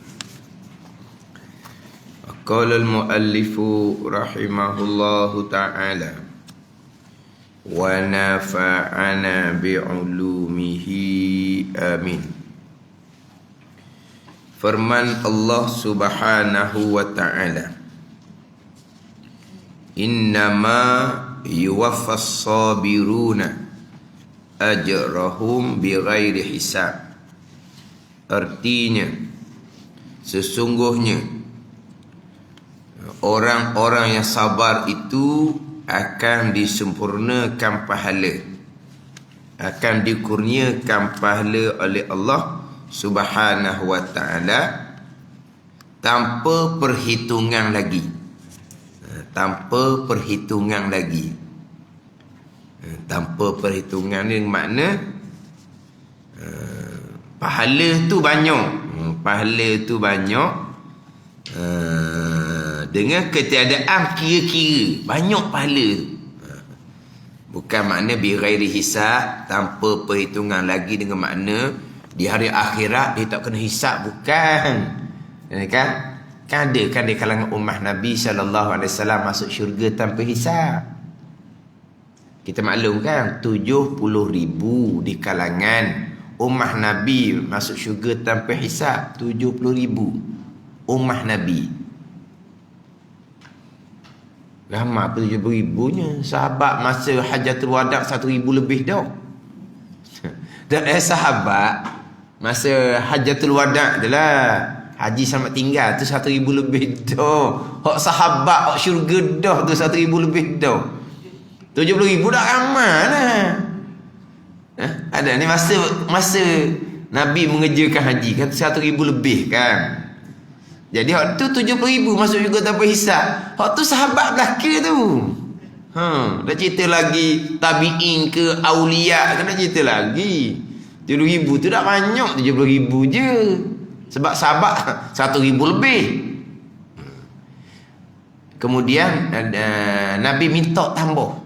Qala al-muallifu rahimahullahu ta'ala wa nafa'ana bi'ulumihi amin. Firman Allah Subhanahu wa ta'ala, innama yuwaffas sabiruna ajrahum bighairi hisab. Artinya, sesungguhnya orang-orang yang sabar itu akan disempurnakan pahala, akan dikurniakan pahala oleh Allah Subhanahu wa ta'ala tanpa perhitungan lagi. Tanpa perhitungan lagi. Tanpa perhitungan ni makna pahala tu banyak. Pahala tu banyak dengan ketiadaan kira-kira. Banyak pahala tu. Bukan makna bighairi hisab, tanpa perhitungan lagi, dengan makna di hari akhirat dia tak kena hisap, bukan. Kan ada kan di kalangan ummah Nabi SAW masuk syurga tanpa hisap. Kita maklum kan 70,000 di kalangan ummah Nabi masuk syurga tanpa hisap. 70,000 ummah Nabi. Ramai apa 70,000-nya? Sahabat masa Hajatul Wada' 1,000 lebih dah. Dan sahabat masa Hajatul Wada' adalah haji selamat tinggal tu 1,000 lebih dah. Hak sahabat hak syurga dah tu 1,000 lebih dah. 70,000 dah ramai lah. Ada ni masa Nabi mengerjakan haji kan 1,000 lebih kan. Jadi hak tu 70,000 masuk juga tanpa hisab. Hak tu sahabat belaka tu. Dah cerita lagi tabi'in ke aulia, kena cerita lagi. 70,000 tu dah banyak, 70,000 je. Sebab sahabat 1,000 lebih. Kemudian Nabi minta tambah.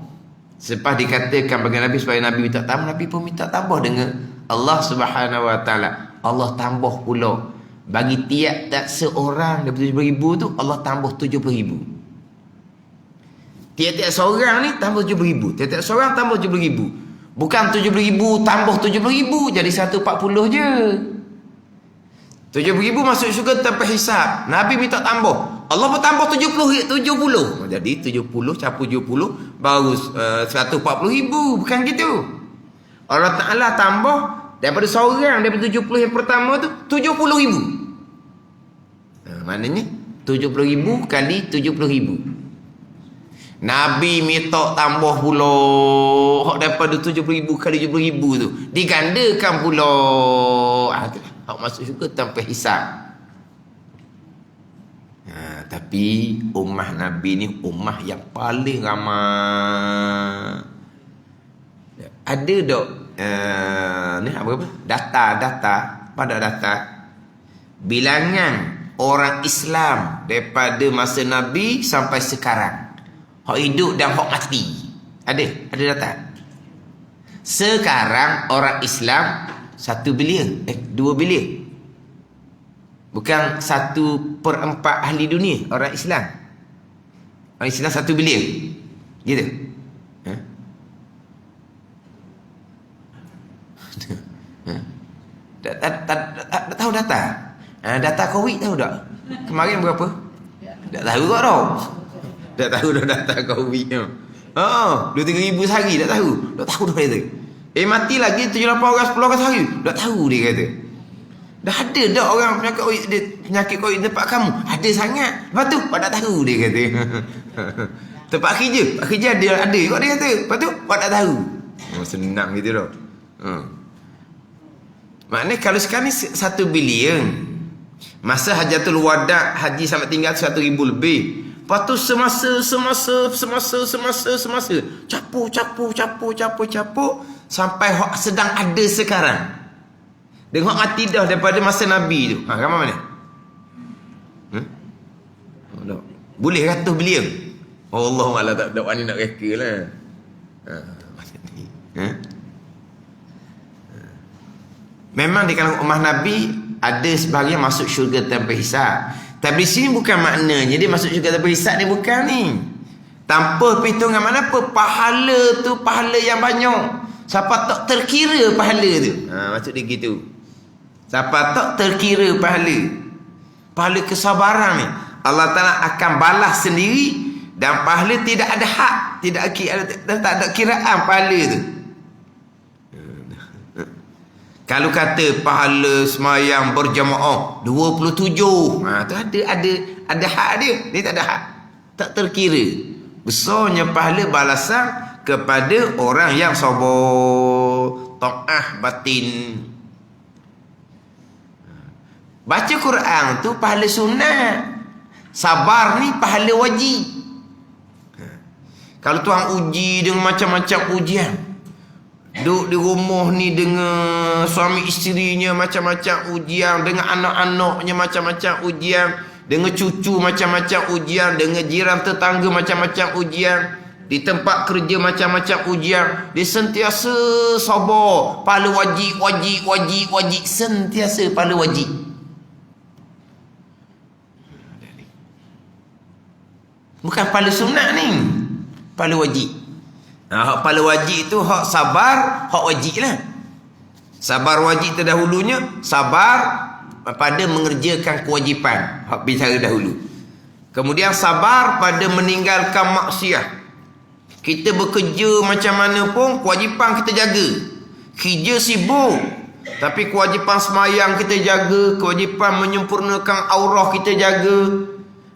Selepas dikatakan bagi Nabi supaya Nabi minta tambah, Nabi pun minta tambah dengan Allah Subhanahu wa ta'ala. Allah tambah pula. Bagi tiap tak seorang daripada 70,000 tu, Allah tambah 70,000. Tiap-tiap seorang ni tambah 70,000. Tiap-tiap seorang tambah 70,000. Bukan 70,000 tambah 70,000 jadi 140 je. 70,000 masuk syurga tanpa hisap. Nabi minta tambah. Allah pun tambah 70. Jadi 70 campur 70 baru 140,000. Bukan gitu. Allah Ta'ala tambah daripada seorang, daripada 70 yang pertama tu 70,000. Maknanya 70,000 kali 70,000. Nabi minta tambah pula daripada 70,000 kali 70,000 tu. Digandakan pula. Hak masuk syurga tanpa hisab. Tapi ummah Nabi ni ummah yang paling ramai. Ada dok ni apa? Data pada data bilangan orang Islam daripada masa Nabi sampai sekarang. Hak hidup dan hak mati. Ada data. Sekarang orang Islam 1 bilion, 2 bilion. Bukan 1/4 ahli dunia orang Islam. Orang Islam 1 bilion. Gitu. Tak tahu data. Data COVID tahu tak? Kemarin berapa? Tak tahu tak tau. Tak tahu dah data COVID tu. 2-3 ribu sehari tak tahu. Tak tahu dah kata. Mati lagi 7-8 orang 10 orang sehari. Tak tahu dia kata. Dah ada dah orang penyakit COVID tempat kamu. Ada sangat. Lepas tu pak tak tahu dia kata. Tempat kerja ada kot dia kata. Lepas tu pak tak tahu. Senang gitu dah. Maknanya kalau sekarang ni 1 bilion. Masa Hajatul Wada' haji sampai tinggal 1,000 lebih. Lepas tu semasa capur sampai hak sedang ada sekarang. Dengan hak mati dah daripada masa Nabi tu. Ramai mana? Boleh 100 bilion. Allah malah tak wani nak reka lah. Memang di kalangan ummah Nabi ada sebahagian masuk syurga tanpa hisab. Tapi di sini bukan maknanya dia masuk syurga tanpa hisab ni, bukan ni. Tanpa perhitungan mana apa, pahala tu pahala yang banyak. Siapa tak terkira pahala tu. Maksud dia gitu. Siapa tak terkira pahala. Pahala kesabaran ni Allah Ta'ala akan balas sendiri. Dan pahala tidak ada hak, tak ada kiraan pahala tu. Kalau kata pahala semayang berjamaah 27, tu ada hak dia. Dia tak ada hak. Tak terkira. Besarnya pahala balasan kepada orang yang sabar, taat batin. Baca Quran tu pahala sunat. Sabar ni pahala wajib. Kalau Tuhan uji dengan macam-macam ujian, duduk di rumah ni dengan suami isterinya macam-macam ujian, dengan anak-anaknya macam-macam ujian, dengan cucu macam-macam ujian, dengan jiran tetangga macam-macam ujian, di tempat kerja macam-macam ujian. Dia sentiasa sabar. Pahala wajib, sentiasa pahala wajib. Bukan pahala sunat ni, pahala wajib. Hak pahala wajib tu hak sabar, hak wajib lah. Sabar wajib terdahulunya, sabar pada mengerjakan kewajipan, hak bicara dahulu. Kemudian sabar pada meninggalkan maksiat. Kita bekerja macam mana pun, kewajipan kita jaga. Kerja sibuk, tapi kewajipan semayang kita jaga, kewajipan menyempurnakan aurah kita jaga.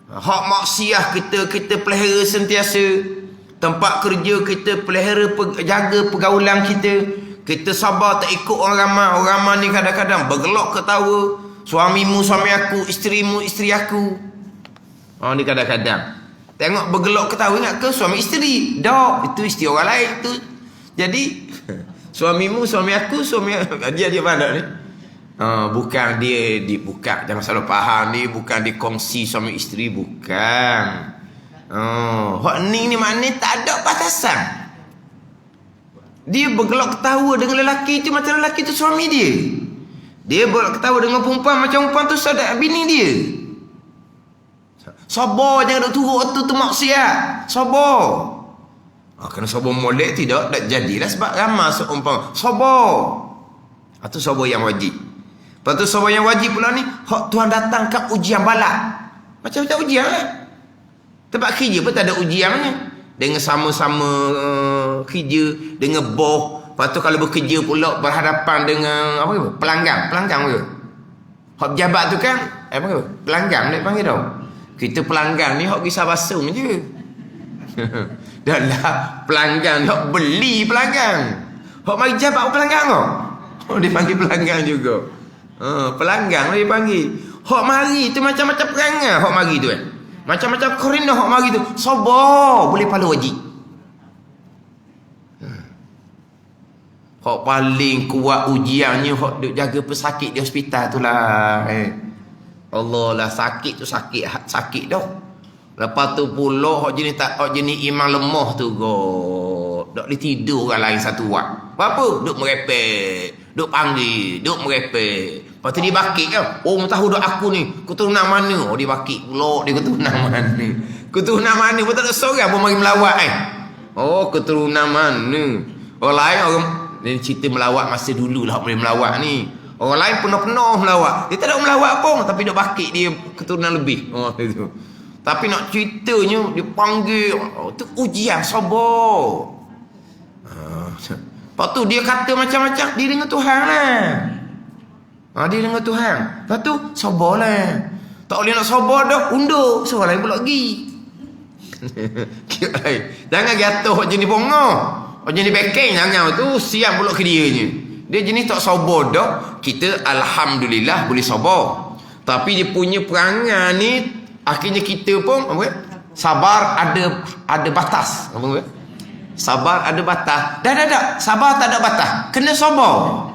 Hak maksiat kita pelihara sentiasa. Tempat kerja kita pelihara, jaga pergaulan kita. Kita sabar tak ikut orang ramai. Orang ramai ni kadang-kadang bergelak ketawa. Suamimu suami aku, isterimu isteri aku. Ni kadang-kadang tengok bergelak ketawa, ingat ke suami isteri? Tak, itu isteri orang lain tu. Jadi suamimu suami aku, suami dia mana ni? Bukan dia bukan, jangan salah faham ni, bukan dikongsi suami isteri, bukan. Hak ni maknanya tak ada batasan. Dia bergelak ketawa dengan lelaki tu macam lelaki tu suami dia. Dia bergelak ketawa dengan perempuan macam perempuan tu saudara bini dia. Sabar, jangan duk turut waktu tu maksiat. Sabar. Kena sabar molek tidak, tak jadilah sebab ramai seumpama. Sabar. Itu sabar yang wajib. Lepas tu sabar yang wajib pula ni, hak Tuhan datangkan ujian balak. Macam-macam ujian lah. Tempat kerja pun tak ada ujiannya. Dengan sama-sama kerja, dengan bos. Lepas tu kalau bekerja pula berhadapan dengan apa ke? Pelanggan ke? Hak pejabat tu kan apa ke? Pelanggan dia panggil tau. Kita pelanggan ni hak kisah basum je. Dan lah pelanggan hak beli pelanggan. Hak mari jabat pelanggan kau. Oh dia panggil pelanggan juga. Pelanggan dia panggil. Hak mari tu macam-macam perangai hak mari tu kan. Macam-macam korina hak mari tu. Sabar boleh pahala wajib. Hak paling kuat ujiannya hak duk jaga pesakit di hospital tu lah. Allah lah sakit tu sakit dah. Lepas tu pula hak jenis iman lemah tu god. Dak boleh tidur orang lain satu wak. Apa? Duk merepek, duk panggil, duk merepek. Lepas tu dia bakit kan. Oh tahu dak aku ni keturunan mana? Oh dia bakit pula dia keturunan mana. Keturunan mana pun tak ada seorang pun mari melawat Oh keturunan mana? Orang lain orang ni cerita melawat masa dulu lah boleh melawat ni. Orang lain penuh-penuh melawat. Dia tak ada melawat pun tapi dok bakit dia keturunan lebih. Itu. Tapi nak ceritanya dia panggil tu ujian sabar. Lepas tu dia kata macam-macam dia dengan Tuhan lah. Dia dengan Tuhan. Lepas tu sabarlah. Tak boleh nak sabar dah undur. Seorang lain pula pergi. Jangan jatuh jenis bongor. Jenis backing jangan tu siap pula ke dia ni. Dia jenis tak sabar dah. Kita alhamdulillah boleh sabar. Tapi dia punya perangai ni akhirnya kita pun apa? Sabar ada batas. Apa? Sabar ada batas. Dah. Sabar tak ada batas. Kena sabar.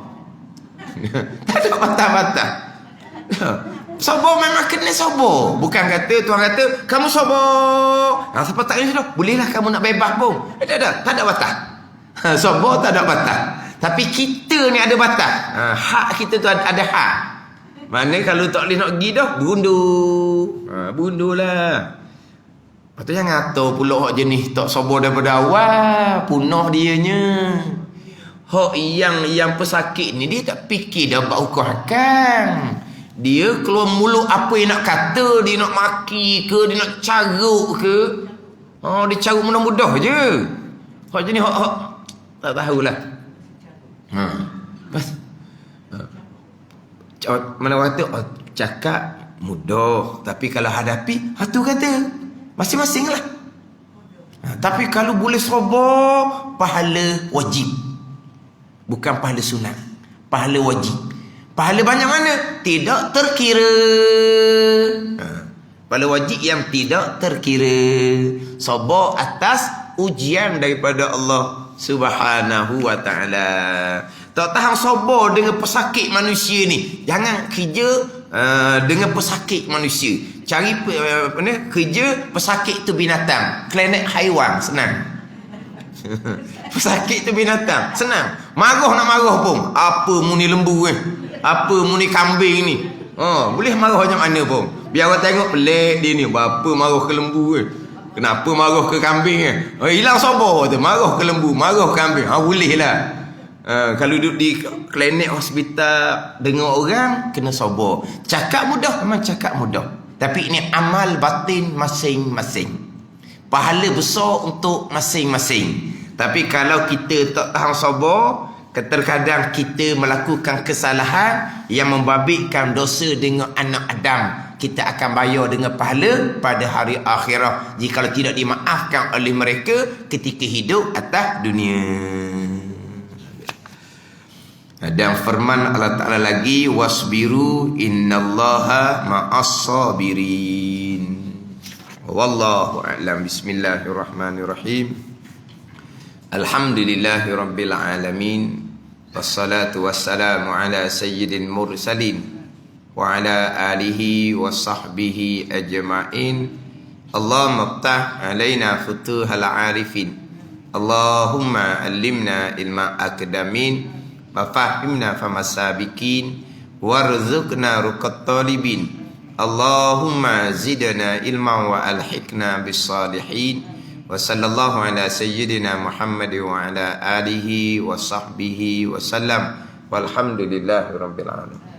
Tak ada batas-batas. Sabar memang kena sabar. Bukan kata Tuhan kata kamu sabar. Siapa tak kena sabar? Bolehlah kamu nak bebas pun. Tak ada batas. Sabar tak ada batas. Tapi kita ni ada batas. Hak kita tu ada hak. Mana kalau tak boleh nak pergi dah bundur. Bundurlah. Lepas tu jangan tahu pula hak jenis tak sabar daripada awal. Punah dianya. Hak yang pesakit ni dia tak fikir dah buat hukum hakam. Dia keluar mulut apa yang nak kata. Dia nak maki ke, dia nak caruk ke. Dia caruk mudah-mudah je. Hak jenis hak tak tahulah. Pas mana kata cakap mudah tapi kalau hadapi tu kata masing-masing lah. Tapi kalau boleh sabar pahala wajib bukan pahala sunat, pahala wajib. Pahala banyak mana? Tidak terkira. Pahala wajib yang tidak terkira. Sabar atas ujian daripada Allah Subhanahu wa ta'ala. Tak tahan sabar dengan pesakit manusia ni. Jangan kerja dengan pesakit manusia. Cari kerja pesakit tu binatang. Planet haiwan senang. Pesakit tu binatang senang. Marah nak marah pun. Apa muni lembu apa muni kambing ni. Boleh marah macam mana pun. Biar orang tengok pelik dia ni. Apa marah ke lembu Kenapa marah ke kambing hilang sabar tu. Marah ke lembu, marah ke kambing. Boleh lah. Kalau duduk di klinik hospital dengan orang kena sabar. Cakap mudah memang cakap mudah. Tapi ini amal batin masing-masing. Pahala besar untuk masing-masing. Tapi kalau kita tak tahan sabar, terkadang kita melakukan kesalahan yang membabitkan dosa dengan anak Adam. Kita akan bayar dengan pahala pada hari akhirah jika tidak dimaafkan oleh mereka ketika hidup atas dunia. Dan firman Allah Ta'ala lagi, wasbiru innallaha ma'as-sabirin. Wallahu a'lam. Bismillahirrahmanirrahim. Alhamdulillahi rabbil alamin. Wassalatu wassalamu ala sayyidil mursalin wa ala alihi wa sahbihi ajma'in. Allahumma ftah alaina futuhal arifin. Allahumma allimna ilma akdamin wa fahimna famasabikin warzuqna ruqat talibin. Allahumma zidna ilman wa alhiqna bis salihin. Wa sallallahu ala sayyidina Muhammad wa ala alihi wa sahbihi wa sallam. Walhamdulillahi rabbil alamin.